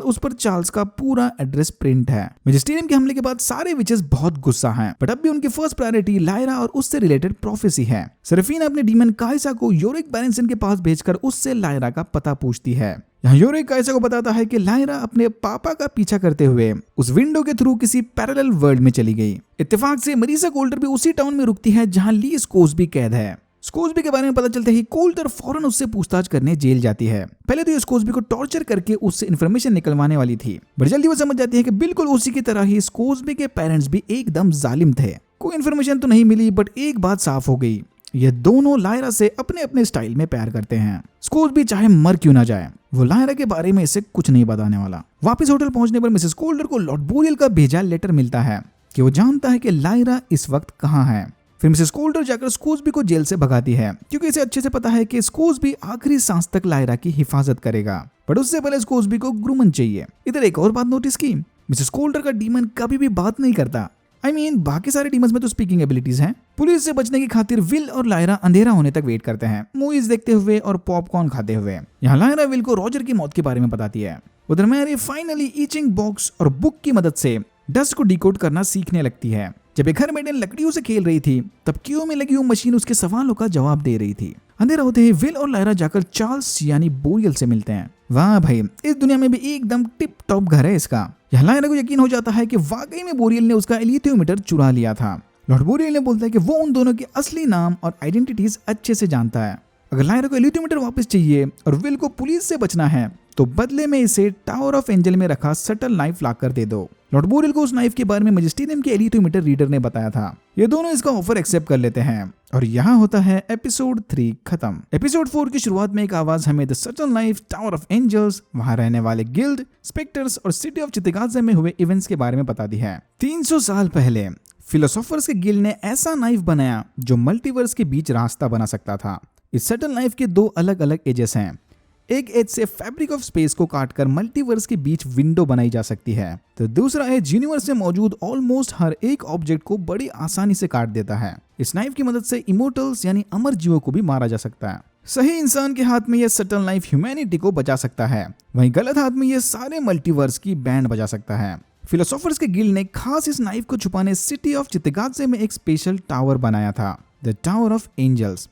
Speaker 1: उस पर चार्ल्स का पूरा एड्रेस प्रिंट है। मैजिस्टेरियम के हमले के बाद सारे विचेस बहुत गुस्सा हैं, बट अब भी उनकी फर्स्ट प्रायोरिटी लायरा और उससे रिलेटेड प्रोफेसी है। सेरेफिना अपने डीमन काइसा को योरिक बैरेंसन के पास भेजकर उससे लायरा का पता पूछती है। यहाँ योरिक काइसा को बताता है कि लायरा अपने पापा का पीछा करते हुए उस विंडो के थ्रू किसी पैरेलल वर्ल्ड में चली गई। इत्तेफाक से मरीसा कोल्टर भी उसी टाउन में रुकती है जहाँ ली स्कोर्सबी कैद है। स्कोर्सबी के बारे में पता चलते ही कोल्टर फौरन उससे पूछताछ करने जेल जाती है। पहले तो ये स्कोर्सबी को टॉर्चर करके उससे इन्फॉर्मेशन निकलवाने वाली थी, बट जल्दी वो समझ जाती है कि बिल्कुल उसी की तरह ही स्कोर्सबी के पेरेंट्स भी एकदम जालिम थे। कोई इन्फॉर्मेशन तो नहीं मिली, बट एक बात साफ हो गई, ये दोनों लायरा से अपने अपने स्टाइल में प्यार करते हैं। स्कोर्सबी चाहे मर क्यों ना जाए, वो लायरा के बारे में इसे कुछ नहीं बताने वाला। वापस होटल पहुंचने पर मिसेस कोल्टर को लॉर्ड बोरियल का भेजा लेटर मिलता है कि वो जानता है कि लायरा इस वक्त कहाँ है। फिर मिसेस कोल्टर जाकर स्कोर्सबी को जेल से भगाती है, क्योंकि इसे अच्छे से पता है कि स्कोर्सबी आखिरी सांस तक लायरा की हिफाजत करेगा। पर उससे पहले स्कोर्सबी को ग्रूमन चाहिए। इधर एक और बात नोटिस की, मिसेस कोल्टर का डीमन कभी भी बात नहीं करता। बाकी सारे डीमंस में तो स्पीकिंग एबिलिटीज हैं। पुलिस से बचने की खातिर विल और लायरा अंधेरा होने तक वेट करते हैं, मूवीज देखते हुए और पॉपकॉर्न खाते हुए। यहाँ लायरा विल को रॉजर की मौत के बारे में बताती है। उधर मैरी फाइनली ईचिंग बॉक्स और बुक की मदद से डस्ट को डिकोड करना सीखने लगती है। जब ये घर में लकड़ियों से खेल रही थी, तब क्यू में लगी वो मशीन उसके सवालों का जवाब दे रही थी। अंधेरा होते ही विल और लायरा जाकर चार्ल्स यानी बोरियल से मिलते हैं। वाह भाई, इस दुनिया में भी एकदम टिप टॉप घर है इसका। यहाँ लायरा को यकीन हो जाता है कि वाकई में बोरियल ने उसका एलिथोमीटर चुरा लिया था। लॉर्ड बोरियल ने बोलता है कि वो उन दोनों के असली नाम और आइडेंटिटीज अच्छे से जानता है। अगर लायरा को एलिथोमीटर वापस चाहिए और विल को पुलिस से बचना है, तो बदले में इसे टावर ऑफ एंजल में रखा सटल नाइफ लाकर दे दो। लॉर्ड बोरियल को उस नाइफ के बारे में मैजिस्टेरियम के एलिथोमीटर रीडर ने बताया था। ये दोनों इसका ऑफर एक्सेप्ट कर लेते हैं और यहाँ होता है एपिसोड 3 खत्म। एपिसोड 4 की शुरुआत में एक आवाज हमें the subtle knife, tower of angels, वहां रहने वाले गिल्ड, स्पेक्टर्स और सिटी ऑफ चित्तगाजे में हुए इवेंट्स के बारे में बताती है। 300 साल पहले फिलोसोफर्स के गिल्ड ने ऐसा नाइफ बनाया जो मल्टीवर्स के बीच रास्ता बना सकता था। इस सटल नाइफ के 2 अलग अलग एजेस हैं। एक एज से फैब्रिक ऑफ स्पेस को काटकर मल्टीवर्स के बीच विंडो बनाई जा सकती है, तो दूसरा एज यूनिवर्स में मौजूद ऑलमोस्ट हर एक ऑब्जेक्ट को बड़ी आसानी से काट देता है। इस नाइफ की मदद से इमोर्टल्स यानी अमर जीवों को भी मारा जा सकता है। सही इंसान के हाथ में यह सटल नाइफ ह्यूमैनिटी को बचा सकता है, वहीं गलत हाथ में यह सारे मल्टीवर्स की बैंड बजा सकता है। फिलोसोफर्स के गिल्ड ने खास इस नाइफ को छुपाने सिटी ऑफ चित्तगाजे में एक स्पेशल टावर बनाया था। The tower of angels.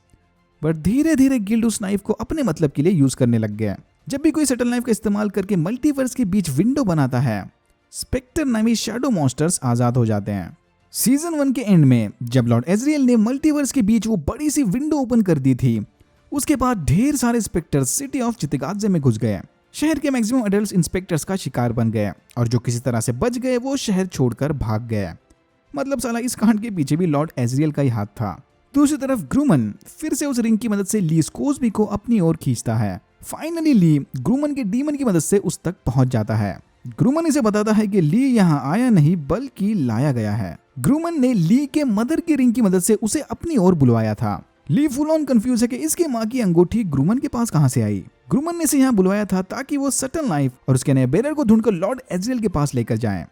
Speaker 1: But धीरे धीरे गिल्ड उस नाइफ को अपने मतलब के लिए यूज करने लग गया। जब भी कोई सटल नाइफ का इस्तेमाल करके मल्टीवर्स के बीच विंडो बनाता है, स्पेक्टर नामी शैडो मॉन्स्टर्स आजाद हो जाते हैं। सीजन 1 के एंड में जब लॉर्ड एजरियल ने मल्टीवर्स के बीच वो बड़ी सी विंडो ओपन कर दी थी, उसके बाद ढेर सारे स्पेक्टर्स सिटी ऑफ चितगादजे में घुस गए। शहर के मैक्सिमम एडल्ट इंस्पेक्टर्स का शिकार बन गए और जो किसी तरह से बच गए वो शहर छोड़कर भाग गए। मतलब साला इस कांड के पीछे भी लॉर्ड एजरियल का ही हाथ था। दूसरी तरफ ग्रूमन फिर से उस रिंग की मदद से ली स्कोर्सबी को अपनी ओर खींचता है। फाइनली ली ग्रूमन के डीमन की मदद से उस तक पहुंच जाता है। ग्रूमन इसे बताता है कि ली यहाँ आया नहीं बल्कि लाया गया है। ग्रूमन ने ली के मदर की रिंग की मदद से उसे अपनी ओर बुलवाया था। ली फुल ऑन कंफ्यूज है कि इसके माँ की अंगूठी ग्रूमन के पास कहाँ से आई। ग्रूमन ने इसे यहाँ बुलवाया था ताकि वो सटल नाइफ और उसके नए बेरर को ढूंढकर लॉर्ड एजरियल के पास लेकर जाएं,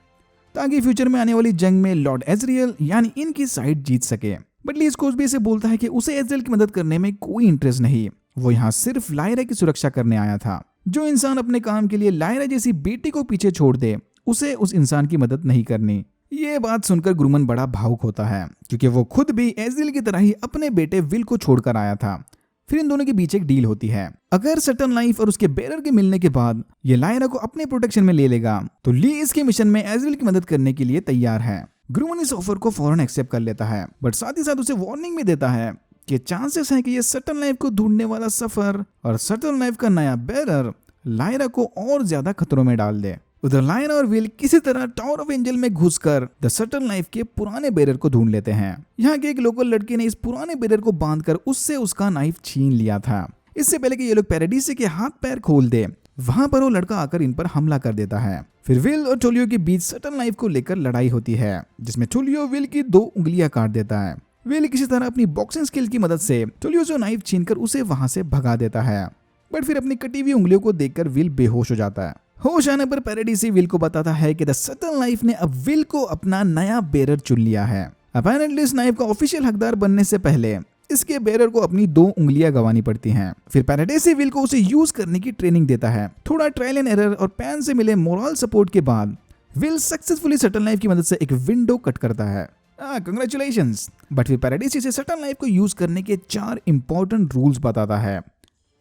Speaker 1: ताकि फ्यूचर में आने वाली जंग में लॉर्ड एजरियल यानी इनकी साइड जीत सके। बट ली स्कोर्सबी इसे बोलता है कि उसे एजरियल की मदद करने में कोई इंटरेस्ट नहीं, वो यहाँ सिर्फ लायरा की सुरक्षा करने आया था। जो इंसान अपने काम के लिए लायरा जैसी बेटी को पीछे छोड़ दे, उसे उस इंसान की मदद नहीं करनी। ये बात सुनकर ग्रूमन बड़ा भावुक होता है, क्योंकि वो खुद भी एजरियल की तरह ही अपने बेटे विल को छोड़कर आया था। फिर इन दोनों के बीच एक डील होती है। अगर सटल नाइफ और उसके बेरर के मिलने के बाद ये लायरा को अपने प्रोटेक्शन में ले लेगा, तो ली इसके मिशन में एजरियल की मदद करने के लिए तैयार है। ग्रूमन इस ऑफर को फौरन एक्सेप्ट कर लेता है, बट साथ ही साथ उसे वार्निंग भी देता है कि चांसेस है कि ये सटल नाइफ को ढूंढने वाला सफर और सटल नाइफ का नया बेरर लायरा को और ज्यादा खतरों में डाल दे। उधर लायरा और विल किसी तरह टावर ऑफ एंजल में घुसकर द सटल नाइफ के पुराने बेरर को ढूंढ लेते हैं। यहाँ के एक लोकल लड़के ने इस पुराने बेरर को बांधकर उससे उसका नाइफ छीन लिया था। इससे पहले कि ये लोग पैराडीसे के हाथ पैर खोल दे, वहां पर वो लड़का आकर इन पर हमला कर देता है। फिर विल और टोलियो के बीच सटल नाइफ को लेकर लड़ाई होती है, जिसमें टोलियो विल की 2 उंगलियां काट देता है। विल किसी तरह अपनी बॉक्सिंग स्किल की मदद से टोलियो से नाइफ छीनकर उसे वहां से भगा देता है। बट फिर अपनी कटी हुई उंगलियों को देखकर विल बेहोश हो जाता है। होश आने पर पैराडीसे विल को बताता है कि द सटल नाइफ ने अब विल को अपना नया बेरर चुन लिया है। अपैरेंटली इस नाइफ का ऑफिशियल हकदार बनने से पहले इसके बेरर को अपनी 2 उंगलियां गंवानी पड़ती हैं। फिर पैराडीसे विल को उसे यूज करने की ट्रेनिंग देता है। थोड़ा ट्रायल एंड एरर और पैन से मिले मोरल सपोर्ट के बाद विल सक्सेसफुली सटल नाइफ की मदद से एक विंडो कट करता है। कांग्रेचुलेशंस। बट फिर पैराडीसे से सटल नाइफ को यूज करने के 4 इंपॉर्टेंट रूल्स बताता है।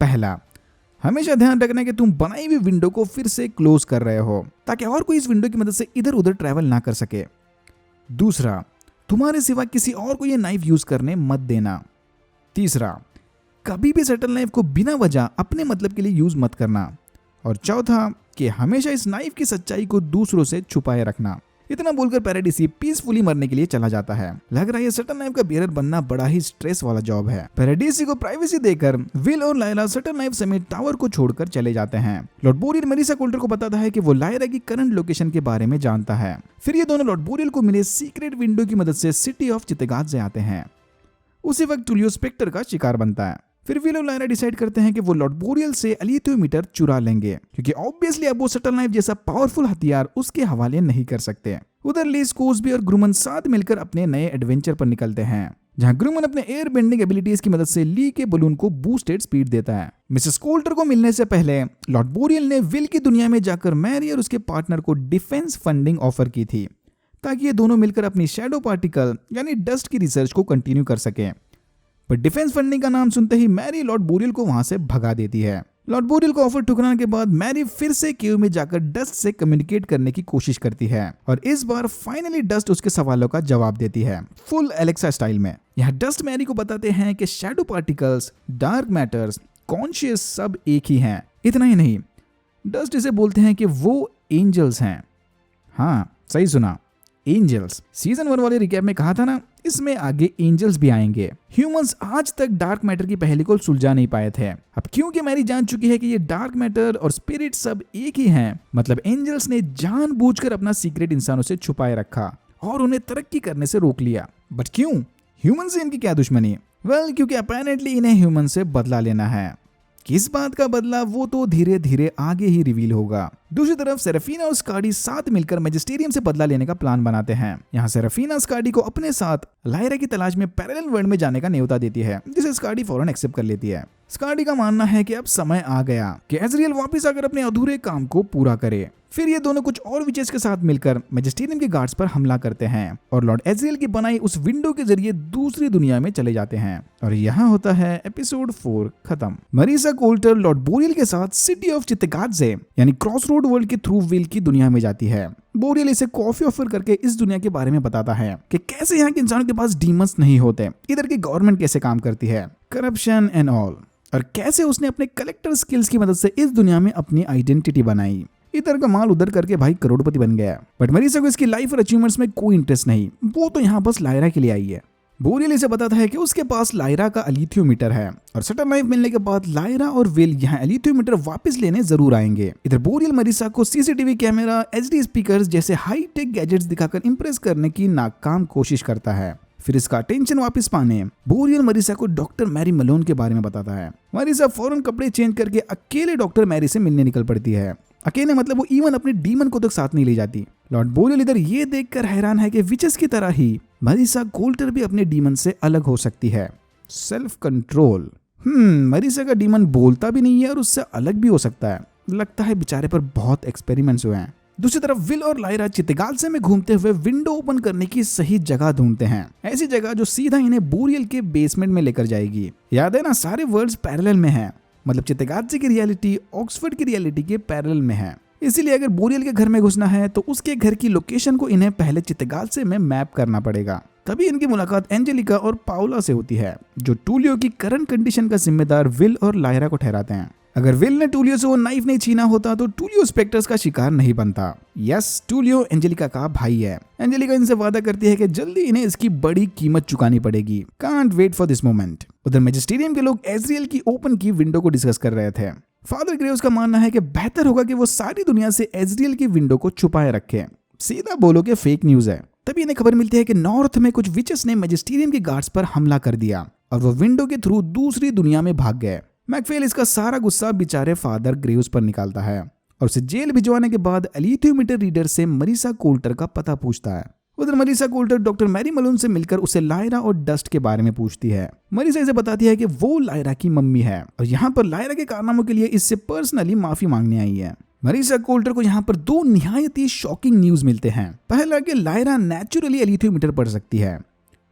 Speaker 1: पहला, हमेशा ध्यान रखना कि तुम बनाई हुई विंडो को फिर से क्लोज कर रहे हो, ताकि और कोई इस विंडो की मदद से इधर उधर ट्रैवल ना कर सके। दूसरा, तुम्हारे सिवा किसी और को यह नाइफ यूज करने मत देना। तीसरा, कभी भी सटल नाइफ को बिना वजह अपने मतलब के लिए यूज मत करना। और चौथा, कि हमेशा इस नाइफ की सच्चाई को दूसरों से छुपाए रखना। इतना बोलकर पैराडीसे पीसफुली मरने के लिए चला जाता है। लग रहा है सटल नाइफ का बेरर बनना बड़ा ही स्ट्रेस वाला जॉब है। पैराडीसे को प्राइवेसी देकर विल और लायरा सटल नाइफ समेत टावर को छोड़कर चले जाते हैं। लॉर्ड बोरियल मेरिसा कोल्टर को बताता है कि वो लायरा की करंट लोकेशन के बारे में जानता है। फिर ये दोनों लॉर्ड बोरियल को मिले सीक्रेट विंडो की मदद से सिटी ऑफ चितगादजे आते हैं। उसी वक्त टुलियो स्पेक्टर का शिकार बनता है। फिर विल और लायरा डिसाइड करते हैं कि वो लॉर्ड बोरियल से अलियोमीटर चुरा लेंगे, क्योंकि ऑब्वियसली अब वो सटल नाइफ जैसा पावरफुल हथियार उसके हवाले नहीं कर सकते। उधर ली स्कोर्सबी और ग्रूमन साथ मिलकर अपने नए एडवेंचर पर निकलते हैं, जहां ग्रूमन अपने एयर बेंडिंग एबिलिटीज की मदद से ली के बलून को बूस्टेड स्पीड देता है। मिसेस कोल्टर को मिलने से पहले लॉर्ड बोरियल ने विल की दुनिया में जाकर मैरी और उसके पार्टनर को डिफेंस फंडिंग ऑफर की थी, ताकि ये दोनों मिलकर अपनी शैडो पार्टिकल यानी डस्ट की रिसर्च को कंटिन्यू कर सकें। पर डिफेंस फंडिंग का नाम सुनते ही मैरी लॉर्ड बोरियल को वहां से भगा देती है। लॉर्ड बोरियल को ऑफर ठुकराने के बाद मैरी फिर से केव में जाकर डस्ट से कम्युनिकेट करने की कोशिश करती है, और इस बार फाइनली डस्ट उसके सवालों का जवाब देती है, फुल एलेक्सा स्टाइल में। यहाँ डस्ट मैरी को बताते हैं कि shadow particles, dark matters, conscious सब एक ही हैं। इतना ही नहीं, डस्ट इसे बोलते हैं कि वो एंजल्स हैं। हाँ, सही सुना, एंजल्स। सीजन 1 वाले रिकैप में कहा था ना, इसमें आगे एंजल्स भी आएंगे। ह्यूमंस आज तक डार्क मैटर की पहेली को सुलझा नहीं पाए थे। अब क्योंकि मैरी जान चुकी है कि ये डार्क मैटर और स्पिरिट सब एक ही हैं, मतलब एंजल्स ने जानबूझकर अपना सीक्रेट इंसानों से छुपाए रखा और उन्हें तरक्की करने से रोक लिया। बट क्यों? ह्यूमन से इनकी क्या दुश्मनी? वेल, क्योंकि अपेरेंटली इन्हें ह्यूमन से बदला लेना है। किस बात का बदला, वो तो धीरे धीरे आगे ही रिवील होगा। दूसरी तरफ सेराफिना और स्कार्डी साथ मिलकर मैजिस्टेरियम से बदला लेने का प्लान बनाते हैं। यहाँ सेराफिना स्कार्डी को अपने साथ लायरा की तलाश में पैरेलल वर्ल्ड में जाने का न्योता देती है, जिसे स्कार्डी फौरन एक्सेप्ट कर लेती है। स्कार्डी का मानना है कि अब समय आ गया कि एजरियल वापस आकर अपने अधूरे काम को पूरा करे। फिर ये दोनों कुछ और विचेस के साथ मिलकर मैजिस्टेरियम के गार्ड्स पर हमला करते हैं और लॉर्ड एजरियल की बनाई उस विंडो के जरिए दूसरी दुनिया में चले जाते हैं। और यहाँ होता है एपिसोड 4 खत्म। मरीसा कोल्टर लॉर्ड बोरियल के साथ सिटी ऑफ चित्तगात्जे यानी क्रॉस रोड वर्ल्ड के थ्रू विल की दुनिया में जाती है। बोरियल इसे कॉफी ऑफर करके इस दुनिया के बारे में बताता है कि कैसे यहाँ के इंसानों के पास डीमंस नहीं होते, इधर की गवर्नमेंट कैसे काम करती है, करप्शन एंड ऑल, और कैसे उसने अपने कलेक्टर स्किल्स की मदद से इस दुनिया में अपनी आइडेंटिटी बनाई। इधर का माल उधर करके भाई करोड़पति बन गया। बट मरीसा को इसकी लाइफ और अचीवमेंट्स में कोई इंटरेस्ट नहीं, वो तो यहाँ बस लायरा के लिए आई है। बोरियल इसे बताता है कि उसके पास लायरा का एलिथियोमीटर है और सटन नाइफ मिलने के बाद लायरा और विल यहाँ एलिथियोमीटर वापस लेने जरूर आएंगे। इधर बोरियल मरीसा को सीसीटीवी कैमरा, एचडी स्पीकर्स जैसे हाई टेक गैजेट्स दिखाकर इंप्रेस करने की नाकाम कोशिश करता है। फिर इसका अटेंशन वापस पाने बोरियल मरीसा को डॉक्टर मैरी मलोन के बारे में बताता है। मरीसा फौरन कपड़े चेंज करके अकेले डॉक्टर मैरी से मिलने निकल पड़ती है। अकेले मतलब वो इवन अपने डीमन को तक साथ नहीं ले जाती। लॉर्ड बोरियल इधर ये देखकर हैरान है कि विचेस की तरह ही मरीसा कोल्टर भी अपने डीमन से अलग हो सकती है। Self control. मरीसा का डीमन बोलता भी नहीं है और उससे अलग भी हो सकता है। लगता है बेचारे पर बहुत एक्सपेरिमेंट्स हुए हैं। दूसरी तरफ विल और लायरा चित्तगात्जे में घूमते हुए विंडो ओपन करने की सही जगह ढूंढते हैं, ऐसी जगह जो सीधा इन्हें बोरियल के बेसमेंट में लेकर जाएगी। याद है ना, सारे वर्ल्ड्स पैरेलल में हैं, मतलब चित्तगात्जे की रियलिटी ऑक्सफोर्ड की रियलिटी के पैरेलल में है। इसीलिए अगर बोरियल के घर में घुसना है तो उसके घर की लोकेशन को इन्हें पहले चित्तगात्जे में मैप करना पड़ेगा। तभी इनकी मुलाकात एंजेलिका और पाउला से होती है, जो टूलियो की करंट कंडीशन का जिम्मेदार विल और लायरा को ठहराते हैं। अगर विल ने टूलियो से वो नाइफ नहीं छीना होता तो टूलियो स्पेक्टर्स का शिकार नहीं बनता। यस, टूलियो एंजेलिका का भाई है। एंजेलिका इनसे वादा करती है कि जल्दी इन्हें इसकी बड़ी कीमत चुकानी पड़ेगी। Can't wait for this moment. उधर मैजिस्टेरियम के लोग एजरियल की ओपन की विंडो को डिस्कस कर रहे थे। फादर ग्रेव्स का मानना है कि बेहतर होगा कि वो सारी दुनिया से एजरियल की विंडो को छुपाए रखे। सीधा बोलो कि फेक न्यूज है। तभी इन्हें खबर मिलती है कि नॉर्थ में कुछ विचेस ने मैजिस्टेरियम के गार्ड्स पर हमला कर दिया और वो विंडो के थ्रू दूसरी दुनिया में भाग गए। मैकफेल इसका सारा गुस्सा बेचारे फादर ग्रेव्स पर निकालता है और उसे जेल भिजवाने के बाद एलिथियोमीटर रीडर से मरीसा कोल्टर का पता पूछता है। उधर Marisa Coulter doctor Mary Malone से मिलकर उसे लायरा और डस्ट के बारे में पूछती है। मरीसा इसे बताती है कि वो लायरा की मम्मी है और यहाँ पर लायरा के कारनामों के लिए इससे पर्सनली माफी मांगने आई है। मरीसा कोल्टर को यहाँ पर दो निहायत ही शॉकिंग न्यूज मिलते हैं। पहला कि लायरा नेचुरली एलिथियोमीटर पढ़ सकती है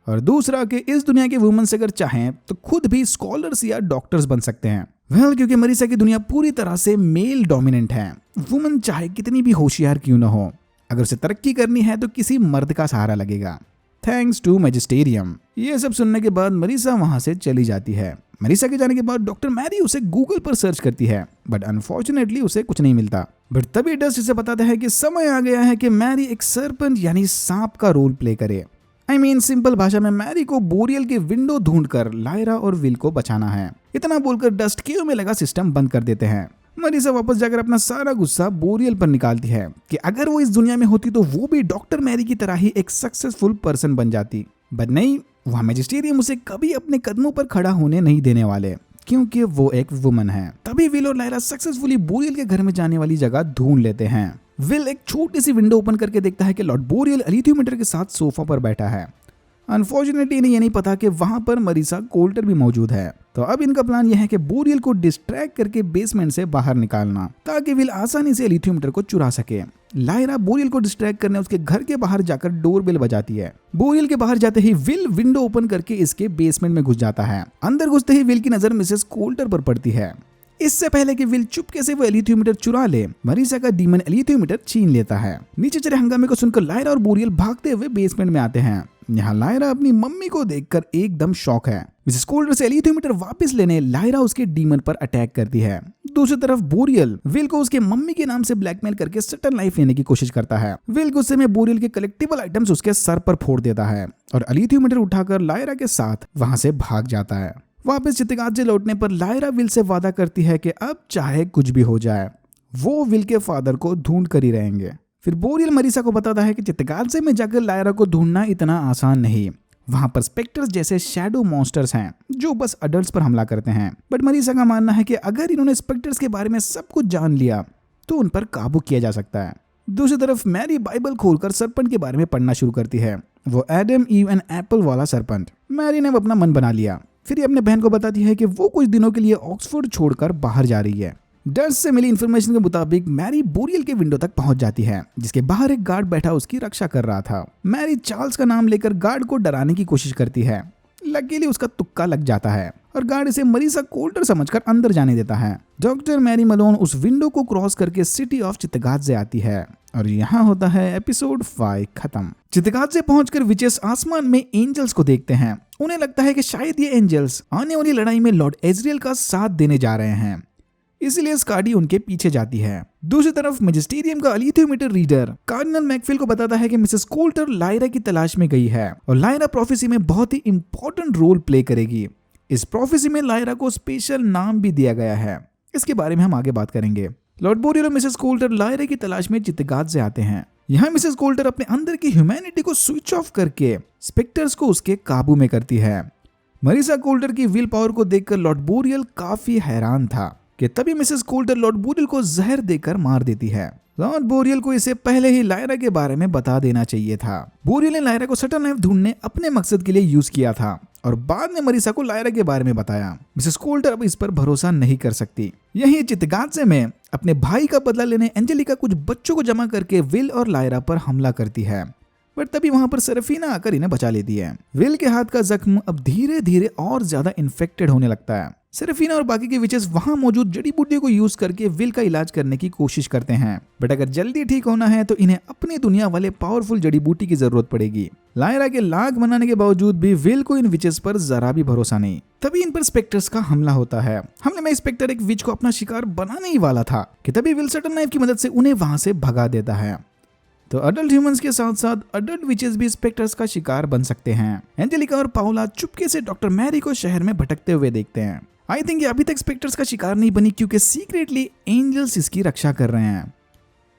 Speaker 1: और दूसरा कि इस दुनिया के वुमेन्स अगर चाहें तो खुद भी स्कॉलर्स या डॉक्टर्स बन सकते हैं। क्योंकि मरीसा की दुनिया पूरी तरह से मेल डोमिनेंट है। वुमन चाहे कितनी भी होशियार क्यों न हो, अगर उसे तरक्की करनी है तो किसी मर्द का सहारा लगेगा। Thanks to Magisterium. ये सब सुनने के बाद मरीसा वहां से चली जाती है। मरीसा के जाने के बाद डॉक्टर मैरी उसे गूगल पर सर्च करती है, बट अनफॉर्चुनेटली उसे कुछ नहीं मिलता। बट तभी डस्ट इसे बताता है कि समय आ गया है कि मैरी एक सरपंच यानी सांप का रोल प्ले करे। सिंपल भाषा में मैरी को बोरियल के विंडो ढूंढकर लायरा और विल को बचाना है। इतना बोलकर डस्ट केओ में लगा सिस्टम बंद कर देते हैं। मरीसा वापस जाकर अपना सारा गुस्सा बोरियल पर निकालती है कि अगर वो इस दुनिया में होती तो वो भी डॉक्टर मैरी की तरह ही एक सक्सेसफुल पर्सन बन जाती। बट नहीं, वहाँ मैजिस्टेरियम उसे कभी अपने कदमों पर खड़ा होने नहीं देने वाले, क्योंकि वो एक वुमन है। तभी विल और लायरा सक्सेसफुली बोरियल के घर में जाने वाली जगह ढूंढ लेते हैं। विल एक छोटी सी विंडो ओपन करके देखता है कि लॉर्ड बोरियल एलिथियोमीटर के साथ सोफा पर बैठा है। अनफॉर्चुनेटली इन्हें ये नहीं पता कि वहां पर मरीसा कोल्टर भी मौजूद है। तो अब इनका प्लान यह है कि बोरियल को डिस्ट्रैक्ट करके बेसमेंट से बाहर निकालना, ताकि विल आसानी से एलिथियोमीटर को चुरा सके। लायरा बोरियल को डिस्ट्रैक्ट करने उसके घर के बाहर जाकर डोरबेल बजाती है। बोरियल के बाहर जाते ही विल विंडो ओपन करके इसके बेसमेंट में घुस जाता है। अंदर घुसते ही विल की नजर मिसेस कोल्टर पर पड़ती है। इससे पहले कि विल चुपके से वो एलिथियोमीटर चुरा ले, मरीसा का डीमन एलिथियोमीटर छीन लेता है। नीचे चले हंगामे को सुनकर लायरा और बोरियल भागते हुए बेसमेंट में आते हैं। यहाँ लायरा अपनी मम्मी को देखकर एकदम शॉक है। मिसेस कोल्टर से एलिथियोमीटर वापस लेने लायरा उसके डीमन पर अटैक करती है। दूसरी तरफ बोरियल विल को उसके मम्मी के नाम से ब्लैकमेल करके सटन लाइफ लेने की कोशिश करता है। विल गुस्से में बोरियल के कलेक्टिबल आइटम्स उसके सर पर फोड़ देता है और एलिथियोमीटर उठाकर लायरा के साथ वहां से भाग जाता है। वापस चित्तगात्जे लौटने पर लायरा विल से वादा करती है कि अब चाहे कुछ भी हो जाए वो विल के फादर को ढूंढ कर ही रहेंगे। फिर बोरियल मरीसा को बताता है कि चित्तगात्जे में जाकर लायरा को ढूंढना इतना आसान नहीं। वहां पर स्पेक्टर्स जैसे शैडो मॉन्स्टर्स हैं जो बस अडल्ट्स पर हमला करते हैं। बट मरीसा का मानना है कि अगर इन्होंने स्पेक्टर्स के बारे में सब कुछ जान लिया तो उन पर काबू किया जा सकता है। दूसरी तरफ मैरी बाइबल खोलकर सरपंच के बारे में पढ़ना शुरू करती है, वो एडम, ईव एंड एप्पल वाला सरपंच। मैरी ने अपना मन बना लिया। फिर ये अपने बहन को बताती है कि वो कुछ दिनों के लिए ऑक्सफोर्ड छोड़कर बाहर जा रही है। डर्स से मिली इन्फॉर्मेशन के मुताबिक मैरी बोरियल के विंडो तक पहुंच जाती है, जिसके बाहर एक गार्ड बैठा उसकी रक्षा कर रहा था। मैरी चार्ल्स का नाम लेकर गार्ड को डराने की कोशिश करती है। लकीली उसका तुक्का लग जाता है और गार्ड इसे मरीसा कोल्टर समझकर अंदर जाने देता है। डॉक्टर मैरी मलोन उस विंडो को क्रॉस करके सिटी ऑफ चितगात्जे आती है और यहाँ होता है एपिसोड 5 खत्म। चितगात्जे पहुंचकर विचेस आसमान में एंजल्स को देखते हैं। उन्हें लगता है कि शायद ये एंजल्स आने वाली लड़ाई में लॉर्ड एजरियल का साथ देने जा रहे हैं, इसलिए स्कार्डी उनके पीछे जाती है। दूसरी तरफ मैजिस्टेरियम का अलिथियोमीटर रीडर कार्डिनल मैकफिल को बताता है कि मिसेस कोल्टर लायरा की तलाश में गई है और लायरा प्रोफेसी में बहुत ही इंपॉर्टेंट रोल प्ले करेगी। इस प्रोफेसी में लायरा को स्पेशल नाम भी दिया गया है, इसके बारे में हम आगे बात करेंगे। लॉर्ड बोरियल और मिसेस कोल्टर लायरा की तलाश में चितगात्जे आते हैं। यहाँ मिसेस कोल्टर अपने अंदर की ह्यूमैनिटी को स्विच ऑफ करके स्पेक्टर्स को उसके काबू में करती है। मरीसा कोल्टर की विल पावर को देखकर लॉर्ड बोरियल काफी हैरान था कि तभी मिसेस कोल्टर लॉर्ड बोरियल को जहर देकर मार देती है। लॉर्ड बोरियल को इसे पहले ही लायरा के बारे में बता देना चाहिए था। बोरियल ने लायरा को सटल नाइफ ढूंढने अपने मकसद के लिए यूज किया था और बाद में मरीसा को लायरा के बारे में बताया। मिसेस कोल्टर अब इस पर भरोसा नहीं कर सकती। यही चितगात्जे में अपने भाई का बदला लेने एंजेलिका कुछ बच्चों को जमा करके विल और लायरा पर हमला करती है, बट तभी वहां पर सेरेफिना आकर इन्हें बचा लेती है। विल के हाथ का जख्म अब धीरे धीरे और ज्यादा इन्फेक्टेड होने लगता है। सेरेफिना और बाकी के विचेस वहां मौजूद जड़ी बूटियों को यूज करके विल का इलाज करने की कोशिश करते हैं, बट अगर जल्दी ठीक होना है तो इन्हें अपनी दुनिया वाले पावरफुल जड़ी बूटी की जरूरत पड़ेगी। लायरा के लाख बनाने के बावजूद भी विल को इन विचेस पर जरा भी भरोसा नहीं। तभी इन पर स्पेक्टर्स का हमला होता है। हमले में स्पेक्टर एक विच को अपना शिकार बनाने ही वाला था कि तभी विल सटल नाइफ की मदद से उन्हें वहां से भगा देता है। तो अडल्ट ह्यूमंस के साथ साथ अडल्ट विचेस भी स्पेक्टर्स का शिकार बन सकते हैं। एंजेलिका और पाओला चुपके से डॉक्टर मैरी को शहर में भटकते हुए देखते हैं। आई थिंक ये अभी तक स्पेक्टर्स का शिकार नहीं बनी क्योंकि सीक्रेटली एंजल्स इसकी रक्षा कर रहे हैं।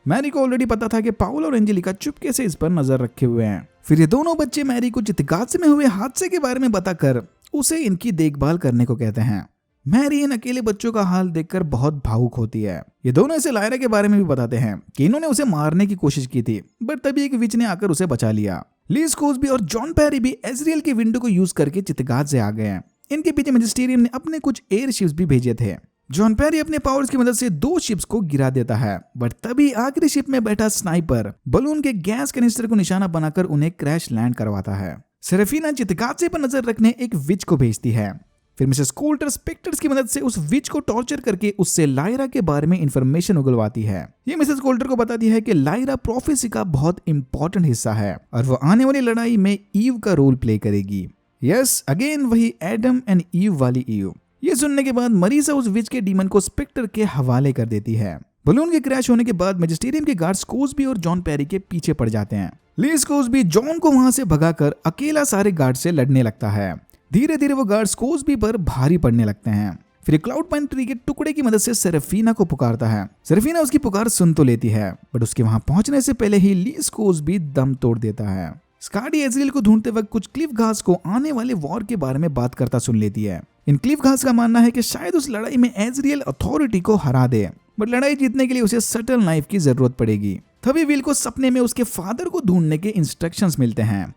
Speaker 1: मैरी को ऑलरेडी पता था कि पाओला और एंजेलिका चुपके से इस पर नजर रखे हुए हैं। फिर ये दोनों बच्चे मैरी को चितगात्जे में हुए हादसे के बारे में बताकर उसे इनकी देखभाल करने को कहते हैं। मैरी इन अकेले बच्चों का हाल देखकर बहुत भावुक होती है। ये दोनों इसे लायरा के बारे में भी बताते हैं कि इन्होंने उसे मारने की कोशिश की थी, बट तभी एक विच ने आकर उसे बचा लिया। लीज कोस्बी और जॉन पेरी भी एजरियल के विंडो को यूज करके चितगात्जे आ गए हैं। इनके पीछे मैजिस्टेरियम ने अपने कुछ एयर शिप्स भी भेजे थे। जॉन पेरी अपने पावर्स की मदद से 2 शिप्स को गिरा देता है, बट तभी आखिरी शिप में बैठा स्नाइपर बलून के गैस कैनिस्टर को निशाना बनाकर उन्हें क्रैश लैंड करवाता है। सेरेफिना चितगात्जे पर नजर रखने एक विच को भेजती है। फिर मिसेस कोल्टर स्पेक्टर्स की मदद से उस विच को टॉर्चर करके उससे लायरा के बारे में इंफॉर्मेशन उगलवाती है। ये मिसेस कोल्टर को बताती है कि लायरा प्रोफेसी का बहुत इंपॉर्टेंट हिस्सा है और वो आने वाली लड़ाई में ईव का रोल प्ले करेगी। यस, अगेन वही एडम एंड ईव वाली ईव। ये सुनने के बाद मरीसा उस विच के डीमन को स्पेक्टर के हवाले कर देती है। बलून के क्रैश होने के बाद मैजिस्टेरियम के गार्ड्स कोस्बी और जॉन पेरी के पीछे पड़ जाते हैं। लीज कोस्बी जॉन को वहां से भगाकर अकेला सारे गार्ड से लड़ने लगता है। धीरे धीरे वो गार्ड्स कोस्बी पर भारी पड़ने लगते हैं। फिर क्लाउड पाइन ट्री के टुकड़े की मदद से सेरेफिना को पुकारता है। सेरेफिना उसकी पुकार सुन तो लेती है, बट उसके वहां पहुंचने से पहले ही लीज कोस्बी दम तोड़ देता है। स्कार्डी एजरियल को ढूंढते वक्त कुछ क्लिफ घास को आने वाले वॉर के बारे में बात करता सुन लेती है। इन क्लिफ घास का मानना है कि शायद उस लड़ाई में एजरियल अथॉरिटी को हरा दे, बट लड़ाई जीतने के लिए उसे सटल नाइफ की जरूरत पड़ेगी। तभी विल को सपने में उसके फादर को ढूंढने के इंस्ट्रक्शंस मिलते हैं।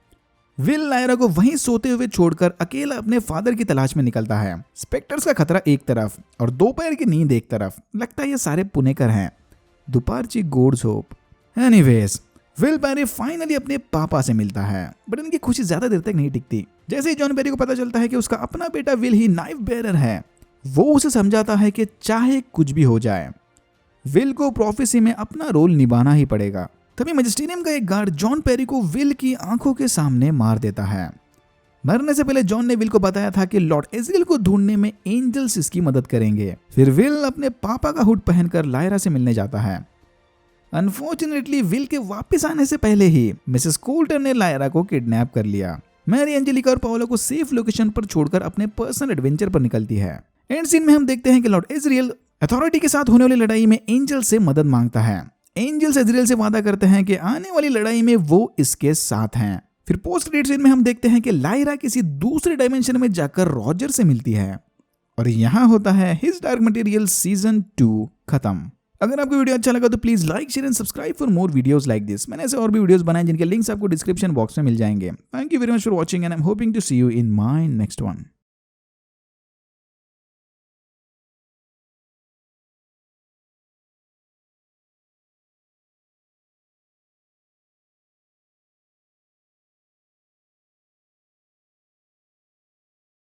Speaker 1: विल लायरा को वहीं सोते हुए छोड़कर अकेला अपने फादर की तलाश में निकलता है। स्पेक्टर्स का खतरा एक तरफ और दोपहर की नींद एक तरफ। लगता है ये सारे पुणेकर हैं। दुपारची गोड झोप। एनीवेज, विल पेरी फाइनली अपने पापा से मिलता है, बट इनकी खुशी ज्यादा देर तक नहीं टिकती। जैसे ही जॉन पेरी को पता चलता है कि उसका अपना बेटा विल ही नाइफ बेरर है, वो उसे समझाता है कि चाहे कुछ भी हो जाए, विल को प्रोफेसी में अपना रोल निभाना ही पड़ेगा। तभी मैजिस्टेरियम का एक गार्ड जॉन पेरी को विल की आंखों के सामने मार देता है। मरने से पहले जॉन ने विल को बताया था कि लॉर्ड एजरियल को ढूंढने में एंजल्स इसकी मदद करेंगे। फिर विल अपने पापा का हुड पहनकर लायरा से मिलने जाता है। अनफॉर्चुनेटली विल के वापस आने से पहले ही मिसेस कोल्टर ने लायरा को किडनैप कर लिया। मैरी, एंजेलिका और पाओला को सेफ लोकेशन पर छोड़कर अपने पर्सनल एडवेंचर पर निकलती है। एंड सीन में हम देखते हैं कि लॉर्ड एजरियल अथॉरिटी के साथ होने वाली लड़ाई में एंजल से मदद मांगता है। एंजल्स एजरियल से वादा करते हैं कि आने वाली लड़ाई में वो इसके साथ हैं। फिर पोस्ट क्रेडिट सीन में हम देखते हैं कि लायरा किसी दूसरे डायमेंशन में जाकर रॉजर से मिलती है। और यहाँ होता है हिज डार्क मटेरियल सीजन 2 खत्म। अगर आपको वीडियो अच्छा लगा तो please like share and subscribe for more videos like this. मैंने ऐसे और भी वीडियोस बनाए जिनके लिंक्स आपको डिस्क्रिप्शन बॉक्स में मिल जाएंगे। Thank you very much for watching and I am hoping to see you in my next one.